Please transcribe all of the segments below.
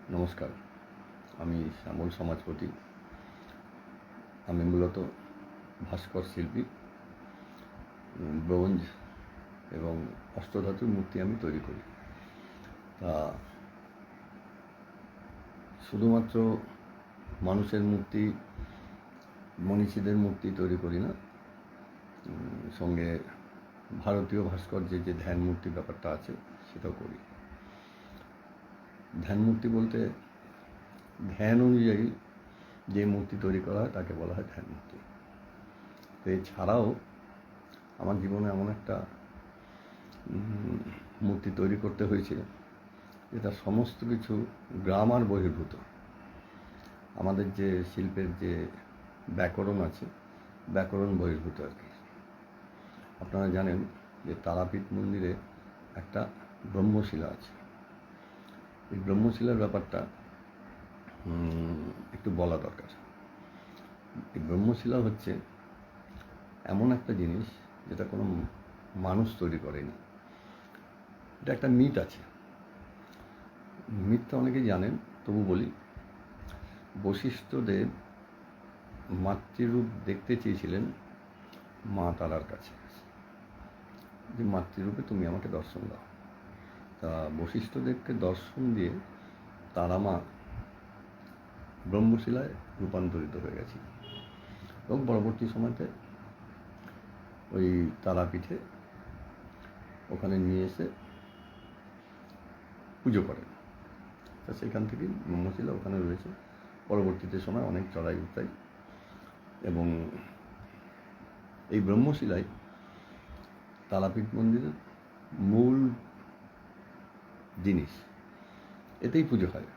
নমস্কার, আমি শ্যামল সমাজপতি। আমি মূলত ভাস্কর শিল্পী। ব্রোঞ্জ এবং অষ্টধাতুর মূর্তি আমি তৈরি করি। তা শুধুমাত্র মানুষের মূর্তি, মনীষীদের মূর্তি তৈরি করি না, সঙ্গে ভারতীয় ভাস্কর্যের যে ধ্যান মূর্তি ব্যাপারটা আছে সেটাও করি। ধ্যান মূর্তি বলতে ধ্যান অনুযায়ী যে মূর্তি তৈরি করা হয় তাকে বলা হয় ধ্যান মূর্তি। তো এছাড়াও আমার জীবনে এমন একটা মূর্তি তৈরি করতে হয়েছে যেটা সমস্ত কিছু গ্রামার বহির্ভূত। আমাদের যে শিল্পের যে ব্যাকরণ আছে, ব্যাকরণ বহির্ভূত আর কি। আপনারা জানেন যে তারাপীঠ মন্দিরে একটা ব্রহ্মশিলা আছে। এই ব্রহ্মশিলার ব্যাপারটা একটু বলা দরকার। এই ব্রহ্মশিলা হচ্ছে এমন একটা জিনিস যেটা কোনো মানুষ তৈরি করেনি। এটা একটা মিথ আছে। মিথটা অনেকেই জানেন, তবু বলি। বশিষ্ঠদেব মাতৃরূপ দেখতে চেয়েছিলেন মা তারার কাছে, যে মাতৃরূপে তুমি আমাকে দর্শন দাও। তা বশিষ্ঠদেবকে দর্শন দিয়ে তারা মা ব্রহ্মশিলায় রূপান্তরিত হয়ে গেছে এবং পরবর্তী সময়তে ওই তারাপীঠে ওখানে নিয়ে এসে পুজো করেন। তা সেখান থেকে ব্রহ্মশিলা ওখানে রয়েছে। পরবর্তীতে সময় অনেক চড়াই উত্তাই, এবং এই ব্রহ্মশিলায় তারাপীঠ মন্দিরের মূল জিনিস, এতেই পুজো হয়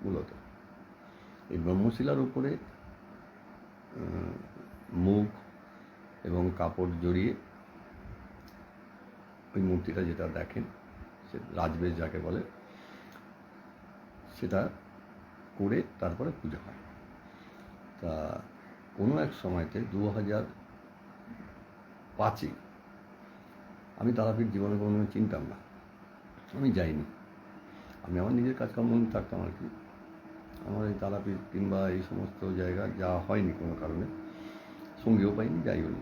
মূলত। এই ব্রহ্মশিলার উপরে মুখ এবং কাপড় জড়িয়ে ওই মূর্তিটা যেটা দেখেন, সে রাজবেশ যাকে বলে, সেটা করে তারপরে পুজো হয়। তা কোনো এক সময়তে 2005-এ আমি তারাপীঠ জীবনে কোনো চিনতাম না, আমি যাইনি। আমি আমার নিজের কাজকর্ম থাকতাম আর কি। আমার এই তারাপীঠ কিংবা এই সমস্ত জায়গা যাওয়া হয়নি কোনো কারণে, সঙ্গীও পাইনি, যাইও নি।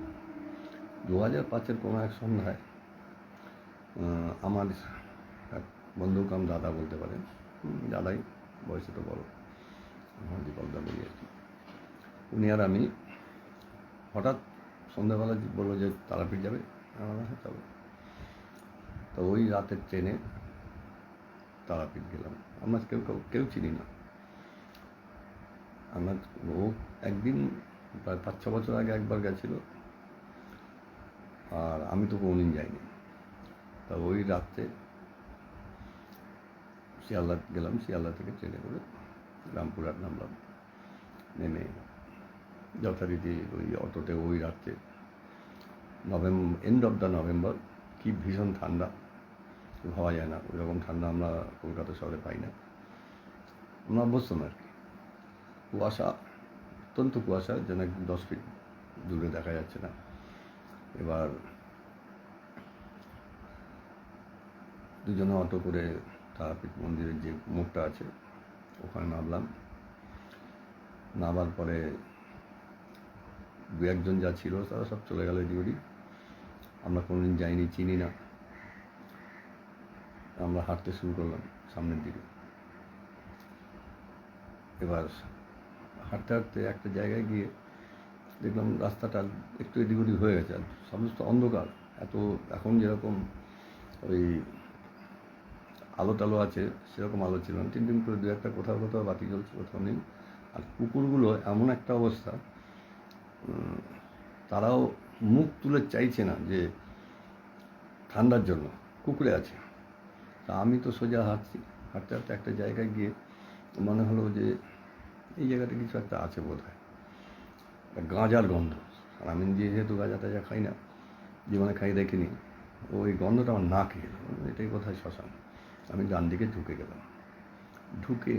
2005-এর কোনো এক সন্ধ্যায় আমার এক বন্ধু কাম দাদা বলতে পারেন, দাদাই, বয়সে তো বড়, আমার দীপকদা বলি আর কি, উনি আর আমি হঠাৎ সন্ধ্যাবেলা বললো যে তারাপীঠ যাবে। আমার হ্যাঁ যাবে। তো ওই রাতের ট্রেনে তারাপীঠ গেলাম। আমরা কেউ চিনি না। আমরা ও একদিন প্রায় 5-6 বছর আগে একবার গেছিল, আর আমি তো কোনোদিন যাইনি। তা ওই রাত্রে শিয়ালদা গেলাম, শিয়ালদা থেকে ট্রেনে করে রামপুরহাট নামলাম। নেমে যথারীতি ওই অটোতে ওই রাত্রে এন্ড অফ দ্য নভেম্বর, কি ভীষণ ঠান্ডা, ভাবা যায় না। ওই রকম ঠান্ডা আমরা কলকাতা শহরে পাই না। আমরা অভ্যস্ত না আর কি। কুয়াশা, অত্যন্ত কুয়াশা, যেন 10 ফিট দূরে দেখা যাচ্ছে না। এবার দুজনে অটো করে তারাপীঠ মন্দিরের যে মোড়টা আছে ওখানে নামলাম। নামার পরে 2-1 জন যা ছিল তারা সব চলে গেল এদিক ওদিক। আমরা কোনোদিন যাইনি, চিনি না। আমরা হাঁটতে শুরু করলাম সামনের দিকে। এবার হাঁটতে হাঁটতে একটা জায়গায় গিয়ে দেখলাম রাস্তাটা একটু এদিক ওদিক হয়ে গেছে, আর সমস্ত অন্ধকার। এত এখন যেরকম ওই আলো টালো আছে সেরকম আলো ছিল না। টিন করে 2-1টা কোথাও কোথাও বাতি জ্বলছে, কোথাও নেই। আর কুকুরগুলো এমন একটা অবস্থা, তারাও মুখ তুলে চাইছে না যে ঠান্ডার জন্য কুকুরে আছে। তা আমি তো সোজা হাঁটছি, হাঁটতে হাঁটতে একটা জায়গায় গিয়ে মনে হলো যে এই জায়গাটা কিছু একটা আছে বোধ হয়, গাঁজার গন্ধ। আর আমি যেহেতু গাঁজা টাজা খাই না, জীবনে খাই দেখিনি, ওই গন্ধটা আমার নাকে এলো। এটাই কোথায় শ্মশান। আমি ডান দিকে ঢুকে গেলাম। ঢুকে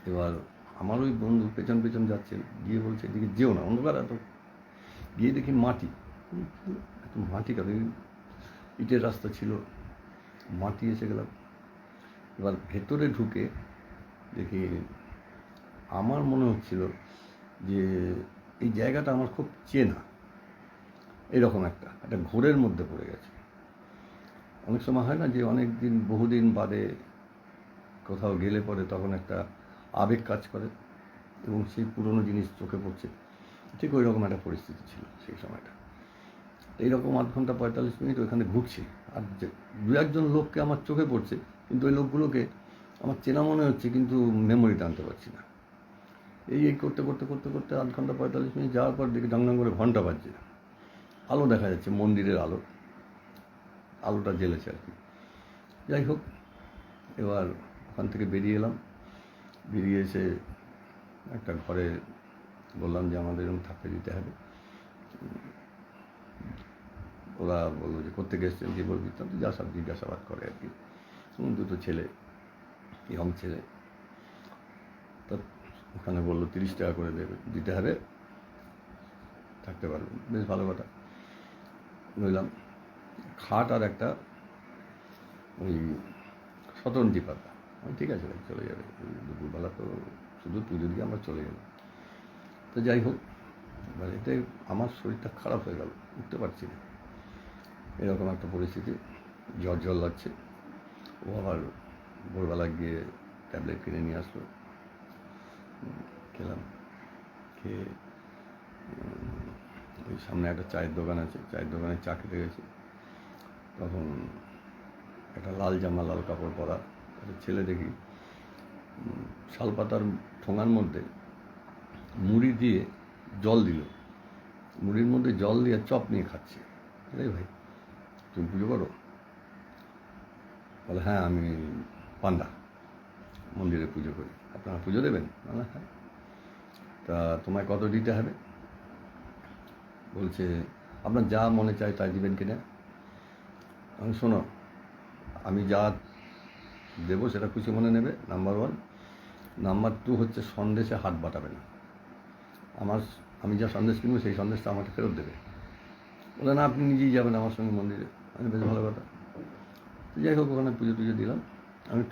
এবার আমার ওই বন্ধু পেছন পেছন যাচ্ছে, গিয়ে বলছে এদিকে যেও না, অন্ধকার এত। গিয়ে দেখি মাটি, এত মাটি কেন, ইটের রাস্তা ছিল, মাটি এসে গেলাম। এবার ভেতরে ঢুকে দেখি আমার মনে হচ্ছিল যে এই জায়গাটা আমার খুব চেনা, এরকম একটা ঘোরের মধ্যে পড়ে গেছে। অনেক সময় হয় না যে অনেক দিন বহুদিন বাদে কোথাও গেলে পরে তখন একটা আবেগ কাজ করে এবং সেই পুরনো জিনিস চোখে পড়ছে, ঠিক ওই রকম একটা পরিস্থিতি ছিল সেই সময়টা। এইরকম 8 ঘন্টা 45 মিনিট ওইখানে ঘুরছি, আর যে দু একজন লোককে আমার চোখে পড়ছে, কিন্তু ওই লোকগুলোকে আমার চেনা মনে হচ্ছে, কিন্তু মেমোরিতে আনতে পারছি না। এই করতে করতে করতে করতে 8 ঘন্টা 45 মিনিট যাওয়ার পর দেখি ডাং করে ঘন্টা বাজছে, আলো দেখা যাচ্ছে, মন্দিরের আলোটা জ্বেলেছে আর কি। যাই হোক, এবার ওখান থেকে বেরিয়ে এলাম। বেরিয়ে এসে একটা ঘরে বললাম যে আমাদের এরকম থাকতে দিতে হবে। ওরা বললো যে কোত্থেকে এসছেন, যে বলবি তো যা সব জিজ্ঞাসাবাদ করে আর কি। দুটো ছেলে, ইয়ং ছেলে, তা ওখানে বললো 30 টাকা করে দিতে হবে, থাকতে পারবেন। বেশ ভালো কথা। নইলাম খাট আর একটা ওই শতরঞ্জি পাতা। ঠিক আছে, চলে যাবে, দুপুরবেলা তো শুধু পুজো দিয়ে আমরা চলে গেলাম। তো যাই হোক, এবার এতে আমার শরীরটা খারাপ হয়ে গেল, উঠতে পারছি না, এরকম একটা পরিস্থিতি। জ্বর লাগছে। ও আবার ভোরবেলা গিয়ে ট্যাবলেট কিনে নিয়ে আসলো, খেলাম। খেয়ে ওই সামনে একটা চায়ের দোকান আছে, চায়ের দোকানে চা খেতে গেছি। তখন একটা লাল জামা, লাল কাপড় পরা একটা ছেলে দেখি শালপাতার ঠোঙার মধ্যে মুড়ি দিয়ে জল দিল, মুড়ির মধ্যে জল দিয়ে চপ নিয়ে খাচ্ছে। আরে ভাই, তুমি পুজো করো? বলে হ্যাঁ, আমি পান্ডা, মন্দিরে পুজো করি। আপনারা পুজো দেবেন? বলে হ্যাঁ। তা তোমায় কত দিতে হবে? বলছে আপনার যা মনে চায় তাই দিবেন কিনা। আমি শোনো, আমি যা দেবো সেটা খুশি মনে নেবে, নাম্বার 1। নাম্বার 2 হচ্ছে সন্দেশে হাত বাটাবে না। আমি যা সন্দেশ কিনবো সেই সন্দেশটা আমাকে ফেরত দেবে। বলে না, আপনি নিজেই যাবেন আমার সঙ্গে মন্দিরে। আমি বেশ ভালো কথা। যাই হোক, ওখানে পুজো টুজো দিলাম।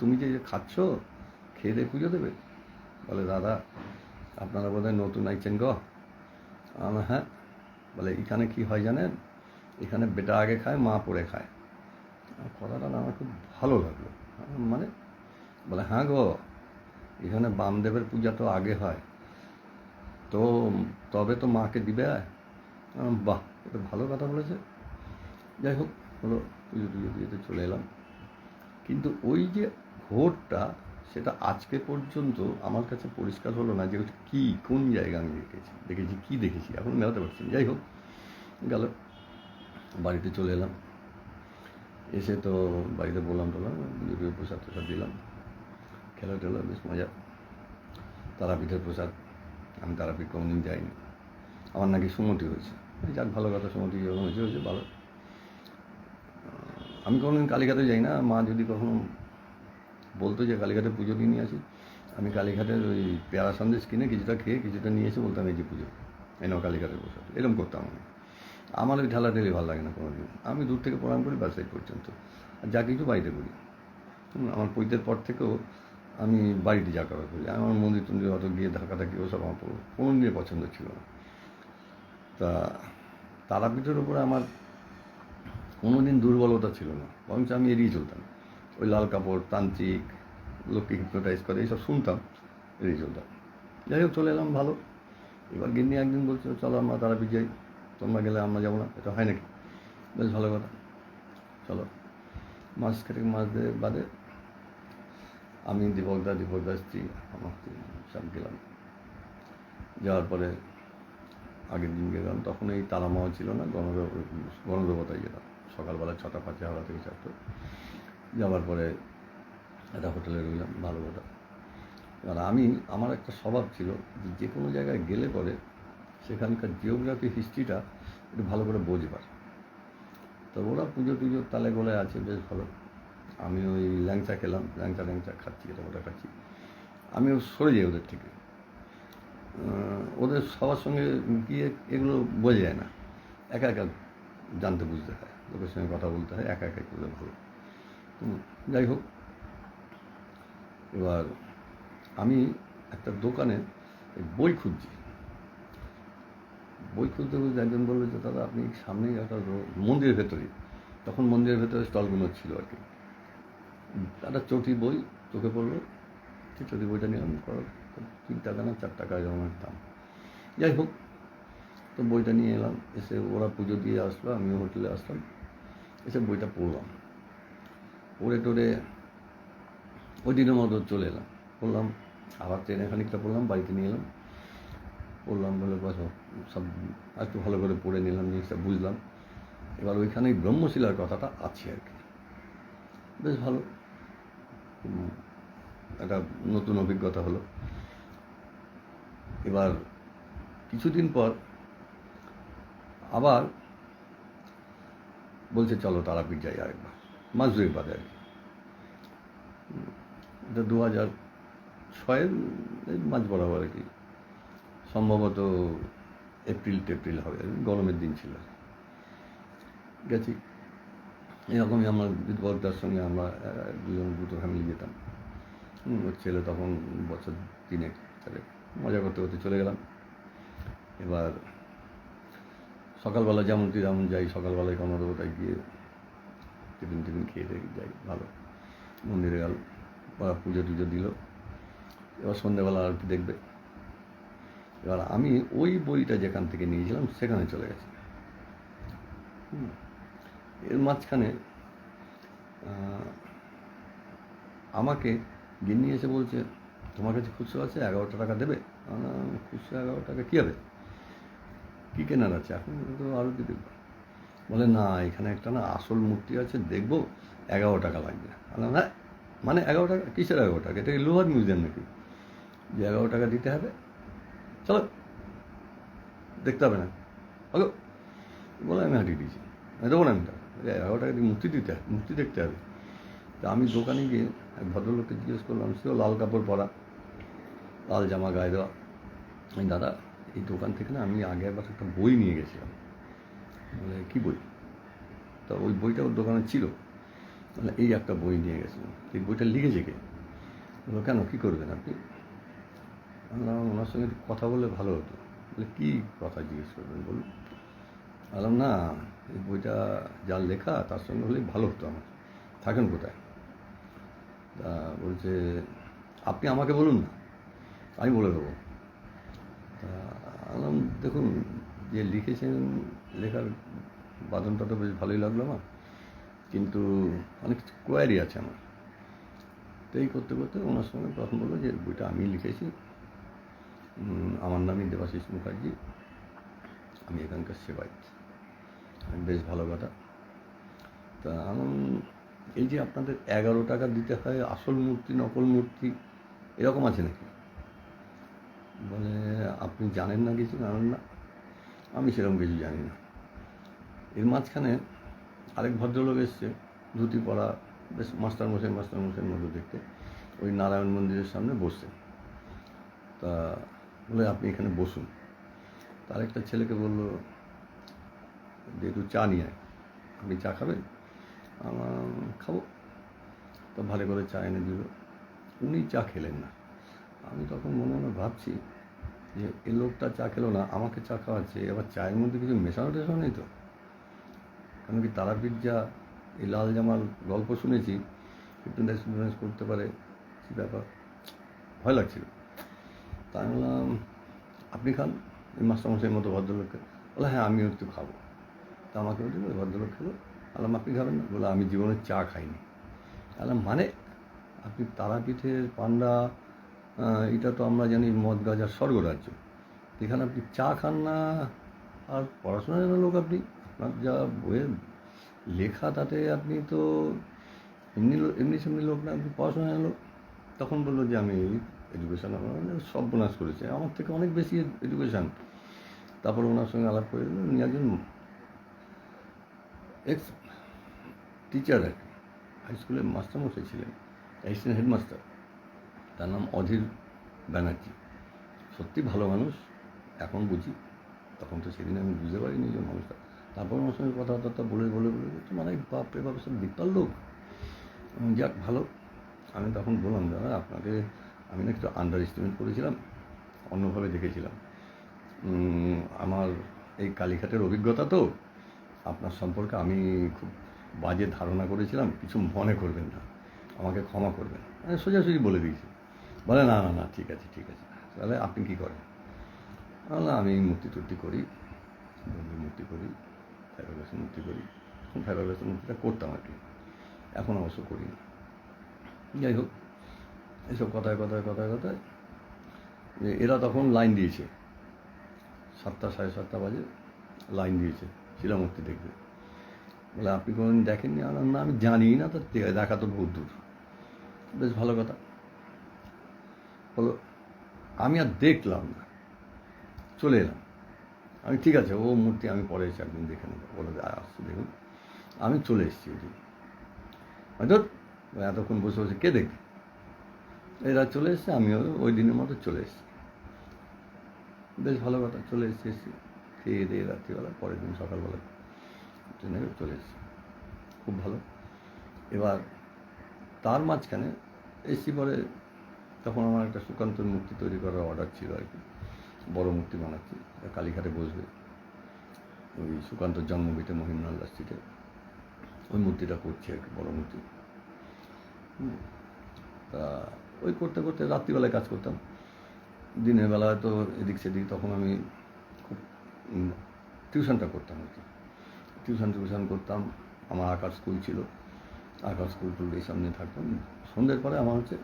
তুমি যে খাচ্ছ, খেয়ে দিয়ে পুজো দেবে? বলে দাদা, আপনারা বোধহয় নতুন আইছেন গো। আমার হ্যাঁ। বলে এখানে কি হয় জানেন, এখানে বেটা আগে খায়, মা পরে খায়। কথাটা না আমার খুব ভালো লাগলো। মানে বলে হ্যাঁ গো, এখানে বামদেবের পূজা তো আগে হয়, তো তবে তো মাকে দিবে। বাহ, এটা ভালো কথা বলেছে। যাই হোক, হলো, পুজো টুজো দিয়ে চলে এলাম। কিন্তু ওই যে ঘোরটা, সেটা আজকে পর্যন্ত আমার কাছে পরিষ্কার হলো না যে ওটা কী, কোন জায়গা আমি দেখেছি দেখেছি এখন মেলাতে পারছি না। যাই হোক, গেল, বাড়িতে চলে এলাম। এসে তো বাড়িতে বললাম পুজো প্রসাদ টোসাদ দিলাম, খেলা টেলা, বেশ মজা। তারাপীঠের প্রসাদ, আমি তারাপীঠ কোনোদিন যাইনি। আমার নাকি সুমতি হয়েছে। যাক, ভালো কথা, সুমতি যখন হয়েছে ভালো। আমি কোনোদিন কালীঘাটে যাই না। মা যদি কখনো বলতো যে কালীঘাটে পুজো দিয়ে নিয়ে আসি, আমি কালীঘাটের ওই পেয়ারা সন্দেশ কিনে কিছুটা খেয়ে কিছুটা নিয়ে এসে বলতাম এই যে পুজো, এনাও কালীঘাটের প্রসাদ, এরকম করতাম আমি। আমার ওই ঢালাঢালি ভালো লাগে না কোনোদিন। আমি দূর থেকে প্রণাম করি, ব্যাস এই পর্যন্ত। আর যা কিছু বাড়িতে করি। আমার পৈতের পর থেকেও আমি বাড়িতে যা করা করি। আমার মন্দির টন্দির অত গিয়ে ধাক্কাধাক্কি ওসব আমার কোনো দিনে পছন্দ ছিল না। তা তারাপীঠের ওপরে আমার কোনো দিন দুর্বলতা ছিল না, বরঞ্চ আমি এড়িয়ে চলতাম। ওই লাল কাপড়, তান্ত্রিক, লোককে হিপনোটাইজ করে, এইসব শুনতাম, এড়িয়ে চলতাম। যাই হোক, চলে এলাম ভালো। এবার গিন্নি একদিন বলছিল চলো আমরা তারাপীঠ যাই, তোমরা গেলে আমরা যাবো না, এটা হয় নাকি? বেশ ভালো কথা, চলো। মাস বাদে আমি দীপকদার স্ত্রী, আমার স্ত্রী সব গেলাম। যাওয়ার পরে আগের দিন গেলাম, তখন এই তারামাও ছিল না, গণদেবতায় গেলাম সকালবেলা 6টা 5 হাওড়া থেকে 4টা। যাওয়ার পরে একটা হোটেলে রইলাম, ভালো কথা। আর আমার একটা স্বভাব ছিল যে কোনো জায়গায় গেলে পরে সেখানকার জিওগ্রাফি, হিস্ট্রিটা একটু ভালো করে বোঝবার। তো ওরা পুজো টুজোর তালে গোলে আছে, বেশ ভালো। আমি ওই ল্যাংচা খেলাম, ল্যাংচা খাচ্ছি, এটা ওটা খাচ্ছি। আমিও সরে যাই ওদের থেকে। ওদের সবার সঙ্গে গিয়ে এগুলো বোঝা যায় না, একা একা জানতে বুঝতে হয়, লোকের সঙ্গে কথা বলতে হয়, একা করলে ভালো। যাই হোক, এবার আমি একটা দোকানে বই খুঁজছি, বই খুঁজতে খুঁজতে একজন বললো যে দাদা আপনি সামনেই একটা মন্দিরের ভেতরে, তখন মন্দিরের ভেতরে স্টলগুলো ছিল আর কি, একটা চটি বই চোখে পড়লো, সেই চটি বইটা নিলাম, 3 টাকা না 4 টাকা এরকম দাম। যাই হোক, তো বইটা নিয়ে এলাম, এসে ওরা পুজো দিয়ে আসলো, আমিও হোটেলে আসলাম, এসে বইটা পড়লাম, পড়ে টোরে ওই দিনের মতো চলে এলাম, পড়লাম, আবার ট্রেনে খানিকটা পড়লাম, বাড়িতে নিয়ে এলাম, পড়লাম বলে সব একটু ভালো করে পড়ে নিলাম, জিনিসটা বুঝলাম। এবার ওইখানেই ব্রহ্মশিলার কথাটা আছে আর কি, বেশ ভালো, একটা নতুন অভিজ্ঞতা হলো। এবার কিছুদিন পর আবার বলছে চলো তারাপীঠ যাই আরেকবার, মাস 2 বাদে আর কি, এটা 2006-এর মাঝ বরাবর আর কি, সম্ভবত এপ্রিল হবে, গরমের দিন ছিল। গেছি, এরকমই আমার বিদ্যুৎদার সঙ্গে আমরা দুটো ফ্যামিলি যেতাম, ওর ছেলে তখন বছর 3 তাহলে মজা করতে করতে চলে গেলাম। এবার সকালবেলা যেমন যাই, সকালবেলায় কর্মদেবতায় গিয়ে টিফিন খেয়ে যাই, ভালো মন্দিরে গেল, ওরা পুজো টুজো দিল, এবার সন্ধ্যেবেলা আর কি দেখবে। এবার আমি ওই বইটা যেখান থেকে নিয়েছিলাম সেখানে চলে গেছি। এর মাঝখানে আমাকে গিন্নি এসে বলছে তোমার কাছে খুচরো আছে, 11টা টাকা দেবে। খুচরো 11 টাকা কী হবে, কী কেনার আছে, এখন তো আরতি দেখবো। বলে না, এখানে একটা না আসল মূর্তি আছে, দেখবো, 11 টাকা লাগবে। না মানে 11 টাকা, কিসের 11 টাকা, এটা কি লোহার মিউজিয়াম নাকি যে 11 টাকা দিতে হবে, চলো দেখতে হবে না, ওকে বলে আমি হাঁটিয়ে দিয়েছি, আমি দেবো না, আমি 11 টাকা দিয়ে মূর্তি দিতে হবে, মূর্তি দেখতে হবে। তা আমি দোকানে গিয়ে এক ভদ্রলোককে জিজ্ঞেস করলাম, সেও লাল কাপড় পরা, লাল জামা গায়ে দেওয়া, আমি দাদা এই দোকান থেকে না আমি আগে একবার একটা বই নিয়ে গেছিলাম। বলে কী বই, তা ওই বইটা ওর দোকানে ছিল, মানে এই একটা বই নিয়ে গেছিলাম, এই বইটা লিখেছে কে। বললো কেন, কী করবেন আপনি। বললাম ওনার সঙ্গে একটু কথা বললে ভালো হতো। বলে কী কথা জিজ্ঞেস করবেন বলুন। বললাম না, এই বইটা যার লেখা তার সঙ্গে হলেই ভালো হতো আমার, থাকেন কোথায়। তা বলছে আপনি আমাকে বলুন না, আমি বলে দেবো। তা বললাম দেখুন, যে লিখেছেন লেখার বাদনটা তো বেশ ভালোই লাগলো আমার, কিন্তু অনেক কিছু কোয়ারি আছে আমার। তো এই করতে করতে ওনার সঙ্গে প্রথম বললো যে বইটা আমি লিখেছি, আমার নামই দেবাশিস মুখার্জি, আমি এখানকার সেবায়ত। বেশ ভালো কথা। তা আমার এই যে আপনাদের 11 টাকা দিতে হয়, আসল মূর্তি নকল মূর্তি এরকম আছে নাকি। বলে আপনি জানেন না, কিছু জানেন না। আমি সেরকম কিছু জানি না। এর মাঝখানে আরেক ভদ্রলোক এসছে, ধুতি পরা, বেশ মাস্টারমশাইয়ের মতো দেখতে, ওই নারায়ণ মন্দিরের সামনে বসছে। তা বলে আপনি এখানে বসুন। তার একটা ছেলেকে বললো যে একটু চা নিয়ে আয়, আপনি চা খাবেন। আমার খাবো। তো ভালো করে চা এনে দিল, উনি চা খেলেন না। আমি তখন মনে মনে ভাবছি যে এই লোকটা চা খেলো না, আমাকে চা খাওয়াচ্ছে, এবার চায়ের মধ্যে কিছু মেশানো টেশানো নেই তো। কেন কি তারাপীঠ যা এই লাল জামার গল্প শুনেছি, ফিটনেস করতে পারে, কী ব্যাপার, ভয় লাগছিল। তা আমি বললাম আপনি খান, এই মাস্টারমশাইয়ের মতো ভদ্রলোককে। বলে হ্যাঁ আমিও একটু খাবো। তা আমাকে বলছি ভদ্রলোক খেলো। বললাম আপনি খাবেন না। বলে আমি জীবনে চা খাইনি। বললাম মানে আপনি তারাপীঠের পান্ডা, এটা তো আমরা জানি মদ গাজার স্বর্গরাজ্য, এখানে আপনি চা খান না, আর পড়াশোনা জানা লোক আপনি, আপনার যা বইয়ের লেখা তাতে আপনি তো এমনি সেমনি লোক না, আপনি পড়াশোনা জানা লোক। তখন বললো যে আমি এডুকেশান সর্বনাশ করেছে, আমার থেকে অনেক বেশি এডুকেশান। তারপর ওনার সঙ্গে আলাপ করে দিল, উনি একজন এক্স টিচার আর কি, হাই স্কুলের মাস্টারমশাই ছিলেন, অ্যাসিস্ট্যান্ট হেডমাস্টার, তার নাম অধীর ব্যানার্জি। সত্যি ভালো মানুষ, এখন বুঝি, তখন তো সেদিন আমি বুঝতে পারিনি যে মানুষটা। তারপর আমার সঙ্গে কথাবার্তা বলে মানে বাপরে বাপ সব বিকল লোক, যাক ভালো। আমি তখন বললাম দাদা আপনাকে আমি না একটু আন্ডার এস্টিমেট করেছিলাম, অন্যভাবে দেখেছিলাম। আমার এই কালীঘাটের অভিজ্ঞতা তো, আপনার সম্পর্কে আমি খুব বাজে ধারণা করেছিলাম, কিছু মনে করবেন না, আমাকে ক্ষমা করবেন। আমি সোজাসুজি বলে দিয়েছি। বলে না না না, ঠিক আছে ঠিক আছে, তাহলে আপনি কী করেন? না, আমি মূর্তি টুর্তি করি, বন্ধুর মূর্তি করি, ফাইবারগ্লাসের মূর্তি করি। ফাইবারগ্লাসের মূর্তিটা করতাম আর কি, এখন অবশ্য করি না। যাই হোক, এইসব কথায় কথায় কথায় কথায় এরা তখন লাইন দিয়েছে, 7টা 7:30 বাজে লাইন দিয়েছে শিলামূর্তি দেখবে। বলে আপনি কোনোদিন দেখেননি? না, আমি জানি না, তো দেখা তো বহুত দূর। বেশ ভালো কথা। বলো, আমি আর দেখলাম না, চলে এলাম। আমি ঠিক আছে, ও মূর্তি আমি পরে এসে একদিন দেখে নেবো। বলে আসছি দেখুন, আমি চলে এসেছি ওই দিন। হয়তো এতক্ষণ বসে বসে কে দেখবে? এরা চলে এসছে, আমিও ওই দিনের মতো চলে এসেছি। বেশ ভালো কথা, চলে এসেছি খেয়ে দিয়ে রাত্রিবেলা, পরের দিন সকালবেলা ট্রেনে চলে এসেছি, খুব ভালো। এবার তার মাঝখানে এসছি পরে, তখন আমার একটা সুকান্তর মূর্তি তৈরি করার অর্ডার ছিল আর কি, বড় মূর্তি বানাচ্ছি, কালীঘাটে বসবে, ওই সুকান্তর জন্মভিটে মহিমনাল্লা স্ট্রিটে ওই মূর্তিটা করছি আর কি, বড় মূর্তি। তা ওই করতে করতে রাত্রিবেলায় কাজ করতাম, দিনের বেলা তো এদিক সেদিক। তখন আমি খুব টিউশনটা করতাম আর কি, টিউশন করতাম। আমার আঁকার স্কুল ছিল, আঁকার স্কুল টুল এইসব নিয়ে থাকতাম। সন্ধ্যের পরে আমার হচ্ছে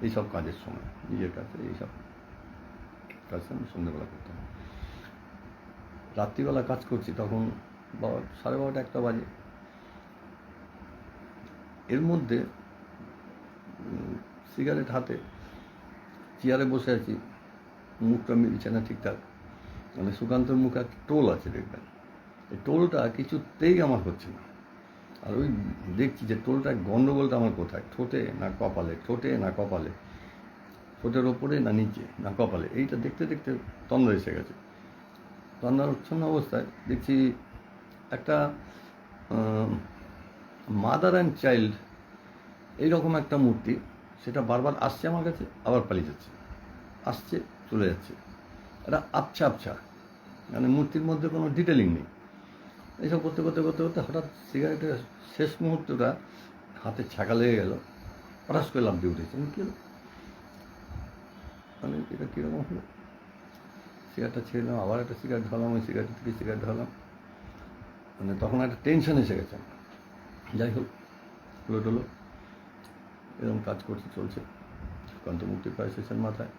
এইসব কাজের সময়, নিজের কাছে এইসব কাজ আমি সন্ধ্যেবেলা করতাম। রাত্রিবেলা কাজ করছি তখন 12:30 1টা বাজে। এর মধ্যে সিগারেট হাতে চেয়ারে বসে আছি, মুখটা মিলছে না ঠিকঠাক। মানে সুকান্তর মুখে একটা টোল আছে দেখবেন, এই টোলটা কিছুতেই আমার হচ্ছে না। আর ওই দেখছি যে টোলটার গণ্ডগোলটা আমার কোথায়, ঠোঁটে না কপালে, ঠোঁটে না কপালে, ঠোঁটের ওপরে না নিচে না কপালে। এইটা দেখতে দেখতে তন্দ্রা এসে গেছে। তন্দ্রাচ্ছন্ন অবস্থায় দেখছি একটা মাদার অ্যান্ড চাইল্ড এইরকম একটা মূর্তি, সেটা বারবার আসছে আমার কাছে, আবার পালিয়ে যাচ্ছে, আসছে চলে যাচ্ছে। এটা আবছা আবছা, মানে মূর্তির মধ্যে কোনো ডিটেলিং নেই। এইসব করতে করতে করতে করতে হঠাৎ সিগারেটের শেষ মুহূর্তটা হাতে ছাকা লেগে গেল, হঠাৎ করে লাফ দিয়ে উঠেছে। কী হলো, মানে এটা কীরকম হলো? সিগারেটটা ছেড়ে দিলাম, আবার একটা সিগারেট ধরলাম, ওই সিগারেট থেকে সিগারেট ধরলাম। মানে তখন একটা টেনশন এসে গেছে। যাই হোক, হলো টলো এরকম কাজ করছে, চলছে। সুকান্ত মূর্তি প্রায় শেষের মাথায়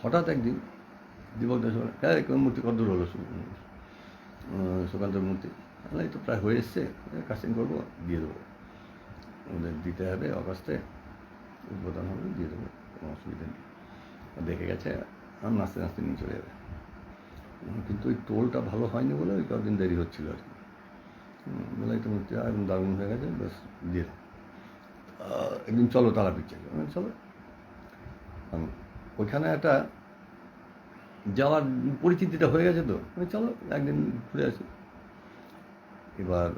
হঠাৎ একদিন দীপক দাস বলে, হ্যাঁ কোন মূর্তি কত দূর হলো? সুকান্তের মূর্তি এই তো প্রায় হয়ে এসছে, কাস্টিং করবো, দিয়ে দেবো, ওদের দিতে হবে অগাস্টে, উদ্বোধন হবে, দিয়ে দেবো, কোনো অসুবিধা নেই। দেখে গেছে, আর নাচতে নাচতে নিয়ে চলে যাবে। কিন্তু ওই টোলটা ভালো হয়নি বলে ওই কদিন দেরি হচ্ছিলো আর কি। বলে এটা মূর্তি একদম দারুণ হয়ে গেছে, বেশ দিয়ে একদিন চলো তারাপীঠ চাই, চলো। ওইখানে একটা যাওয়ার পরিচিতিটা হয়ে গেছে, তো চলো একদিন ঘুরে আসি। এবার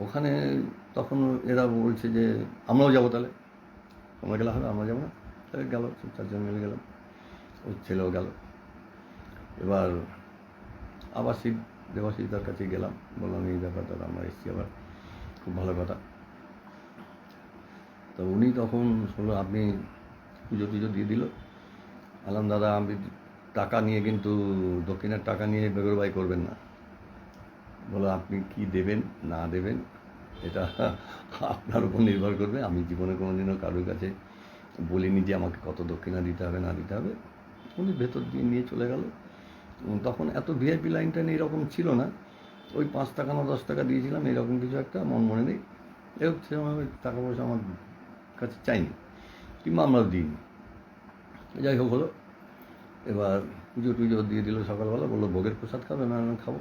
ওখানে তখন এরা বলছে যে আমরাও যাবো, তাহলে তোমরা গেলে হবে, আমরা যাবো না? তাহলে গেল, 4জন মিলে গেলাম, ওর ছেলেও গেল। এবার আবার দেবাশিসদার কাছে গেলাম, বললাম এই ব্যাপারটা আমরা এসেছি, আবার খুব ভালো কথা। তো উনি তখন শুনলো আপনি পুজো টুজো দিয়ে দিল। বললাম দাদা, আমি টাকা নিয়ে কিন্তু দক্ষিণের টাকা নিয়ে বেগরবাই করবেন না। বলো আপনি কি দেবেন না দেবেন এটা আপনার উপর নির্ভর করবে। আমি জীবনে কোনো দিনও কারোর কাছে বলিনি যে আমাকে কত দক্ষিণা দিতে হবে না দিতে হবে। উনি ভেতর দিয়ে নিয়ে চলে গেল। তখন এত ভিআইপি লাইনটা এরকম ছিল না, ওই 5 টাকা না 10 টাকা দিয়েছিলাম, এরকম কিছু একটা, মনে নেই। সেরকম টাকা পয়সা আমার কাছে চাইনি, কিংবা আমরাও দিইনি। যাই হোক হলো। এবার পুজো টুজো দিয়ে দিল সকালবেলা, বললো ভোগের প্রসাদ খাবে, না খাবো,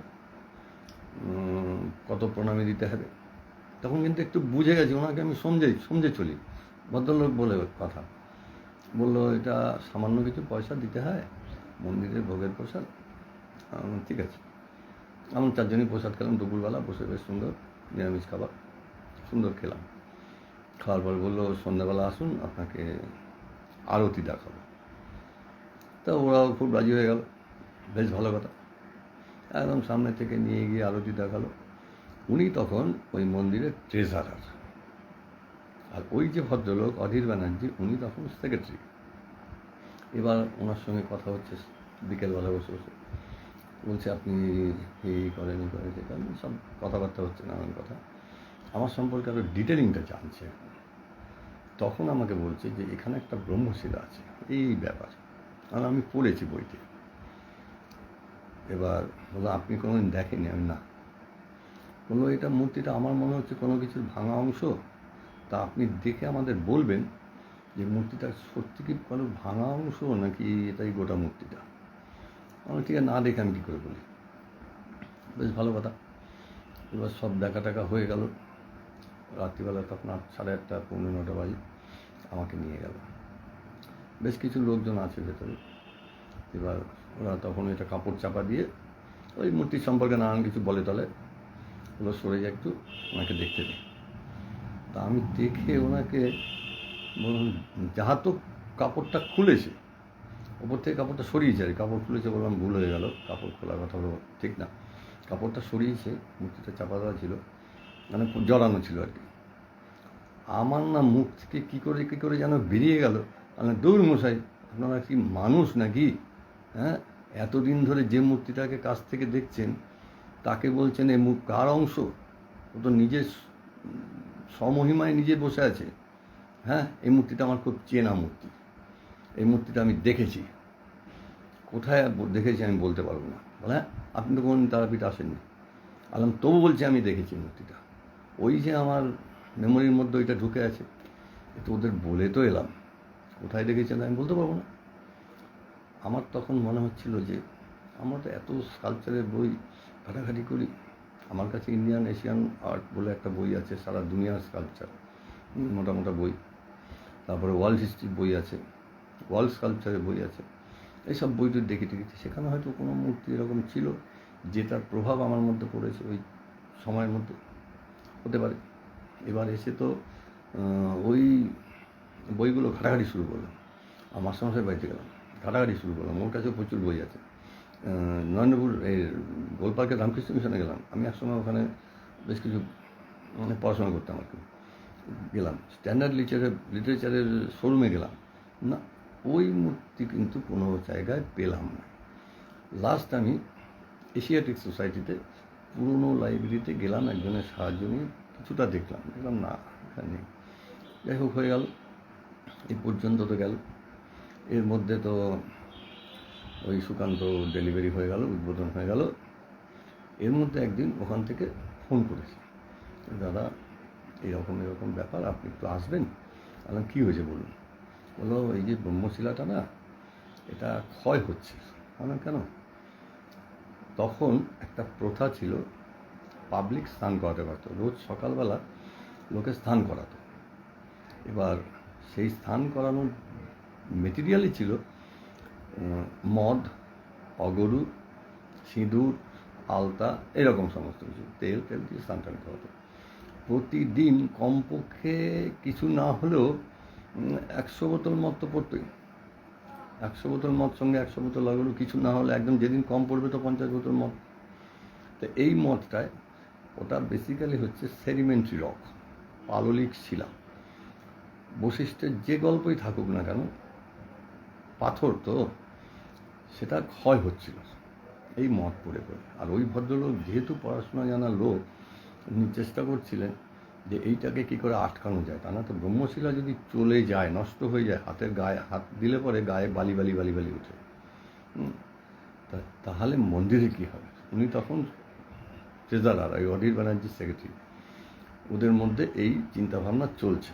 কত প্রণামী দিতে হবে। তখন কিন্তু একটু বুঝে গেছি, ওনাকে আমি সমঝে চলি। ভদ্রলোক বলে কথা, বললো এটা সামান্য কিছু পয়সা দিতে হয়, মন্দিরের ভোগের প্রসাদ। ঠিক আছে। আমরা 4জনই প্রসাদ খেলাম, দুপুরবেলা বসে বেশ সুন্দর নিরামিষ খাবার সুন্দর খেলাম। খাওয়ার পর বললো সন্ধ্যাবেলা আসুন, আপনাকে আরতি দেখাবো। তা ওরাও খুব রাজি হয়ে গেল, বেশ ভালো কথা। একদম সামনে থেকে নিয়ে গিয়ে আরতি দেখালো। উনি তখন ওই মন্দিরের ট্রেজারার, আর ওই যে ভদ্রলোক অধীর ব্যানার্জি উনি তখন সেক্রেটারি। এবার ওনার সঙ্গে কথা হচ্ছে বিকেলবেলা বসে বসে, বলছে আপনি এই করেন এই করেন সেটা, সব কথাবার্তা হচ্ছে, নানান কথা আমার সম্পর্কে আরও ডিটেলিংটা জানছে। তখন আমাকে বলছে যে এখানে একটা ব্রহ্মশিলা আছে, এই ব্যাপার। আর আমি পড়েছি বইতে। এবার বললো আপনি কোনোদিন দেখেনি? আমি না। বললো এটা মূর্তিটা আমার মনে হচ্ছে কোনো কিছুর ভাঙা অংশ, তা আপনি দেখে আমাদের বলবেন যে মূর্তিটা সত্যি কি কোনো ভাঙা অংশ নাকি এটাই গোটা মূর্তিটা। আমি ঠিক আছে, না দেখে আমি কী করে বলি। বেশ ভালো কথা। এবার সব দেখা টাকা হয়ে গেল। রাত্রিবেলা তখন 8:30 পৌনে 9টা বাজে আমাকে নিয়ে গেল। বেশ কিছু লোকজন আছে ভেতরে। এবার ওরা তখন এটা কাপড় চাপা দিয়ে ওই মূর্তির সম্পর্কে নানান কিছু বলে টলে, ওগুলো সরে যায় একটু, ওনাকে দেখতে দিই। তা আমি দেখে ওনাকে বললাম, যাহা তো কাপড়টা খুলেছে, ওপর থেকে কাপড়টা সরিয়েছে, আর কাপড় খুলেছে বললাম ভুল হয়ে গেল, কাপড় খোলার কথা হলো ঠিক না। কাপড়টা সরিয়েছে, মূর্তিটা চাপা দেওয়া ছিল, মানে জড়ানো ছিল আর কি। আমার না মুখ থেকে কী করে যেন বেরিয়ে গেল, মানে দৌড় মশাই, আপনারা কি মানুষ নাকি? হ্যাঁ, এতদিন ধরে যে মূর্তিটাকে কাছ থেকে দেখছেন তাকে বলছেন এ মুখ কার অংশ? ও তো নিজের স্বমহিমায় নিজে বসে আছে। হ্যাঁ, এই মূর্তিটা আমার খুব চেনা মূর্তি, এই মূর্তিটা আমি দেখেছি। কোথায় দেখেছি আমি বলতে পারবো না। বলে হ্যাঁ, আপনি তো কোন তারাপীঠ আসেননি। আলাম তবু বলছি আমি দেখেছি মূর্তিটা, ওই যে আমার মেমোরির মধ্যে ওইটা ঢুকে আছে। তো ওদের বলে তো এলাম, কোথায় দেখেছেন আমি বলতে পারবো না। আমার তখন মনে হচ্ছিল যে আমরা তো এত স্কাল্পচারের বই ঘাটাঘাটি করি, আমার কাছে ইন্ডিয়ান এশিয়ান আর্ট বলে একটা বই আছে, সারা দুনিয়ার স্কাল্পচার, মোটা বই। তারপরে ওয়ার্ল্ড হিস্ট্রির বই আছে, ওয়ার্ল্ড স্কাল্পচারের বই আছে। এইসব বইটি দেখেছি, সেখানে হয়তো কোনো মূর্তি এরকম ছিল যেটার প্রভাব আমার মধ্যে পড়েছে ওই সময়ের মধ্যে, হতে পারে। এবার এসে তো ওই বইগুলো ঘাটাঘাটি শুরু করলাম, আর মাস্টারমশাই বাড়িতে গেলাম, ঘাটাঘাটি শুরু করলাম। ওর কাছেও প্রচুর বই আছে। নরেন্দ্রপুর এই গোলপার্কের রামকৃষ্ণ মিশনে গেলাম, আমি একসময় ওখানে বেশ কিছু মানে পড়াশোনা করতাম আর কি। গেলাম স্ট্যান্ডার্ড লিটারেচারের শোরুমে গেলাম, না ওই মূর্তি কিন্তু কোনো জায়গায় পেলাম না। লাস্ট আমি এশিয়াটিক সোসাইটিতে পুরনো লাইব্রেরিতে গেলাম, একজনের সাহায্য নিয়ে কিছুটা দেখলাম না এখানে নেই। যাই হোক হয়ে গেল, এই পর্যন্ত তো গেল। এর মধ্যে তো ওই সুকান্ত ডেলিভারি হয়ে গেল, উদ্বোধন হয়ে গেল। এর মধ্যে একদিন ওখান থেকে ফোন করেছে, দাদা এরকম ব্যাপার, আপনি একটু আসবেন। বললাম কী হয়েছে বলুন। বললো এই যে ব্রহ্মশিলাটা না, এটা ক্ষয় হচ্ছে। বললাম কেন? তখন একটা প্রথা ছিল, পাবলিক স্নান করাতে পারতো, রোজ সকালবেলা লোকে স্নান করাতো। এবার সেই স্নান করানোর মেটেরিয়ালই ছিল মদ, অগরু, সিঁদুর, আলতা, এরকম সমস্ত কিছু, তেল দিয়ে স্নান টান করাতো। প্রতিদিন কমপক্ষে কিছু না হলেও 100 বোতল মদ তো পড়তোই। 100 বোতল মদ সঙ্গে 100 বোতল অগরু, কিছু না হলে একদম যেদিন কম পড়বে তো 50 বোতল মদ। তো এই মদটায়, ওটা বেসিক্যালি হচ্ছে সেডিমেন্টারি রক, পাললিক শিলা। বশিষ্ঠের যে গল্পই থাকুক না কেন, পাথর তো, সেটা ক্ষয় হচ্ছিল এই মদ পড়ে। আর ওই ভদ্রলোক যেহেতু পড়াশোনা জানা লোক, উনি চেষ্টা করছিলেন যে এইটাকে কী করে আটকানো যায়, তা না তো ব্রহ্মশিলা যদি চলে যায়, নষ্ট হয়ে যায়, হাতের গায়ে হাত দিলে পরে গায়ে বালি উঠে, তাহলে মন্দিরে কী হবে। উনি তখন ট্রেজারার, ওই অধীর ব্যানার্জির সেক্রেটারি। ওদের মধ্যে এই চিন্তাভাবনা চলছে।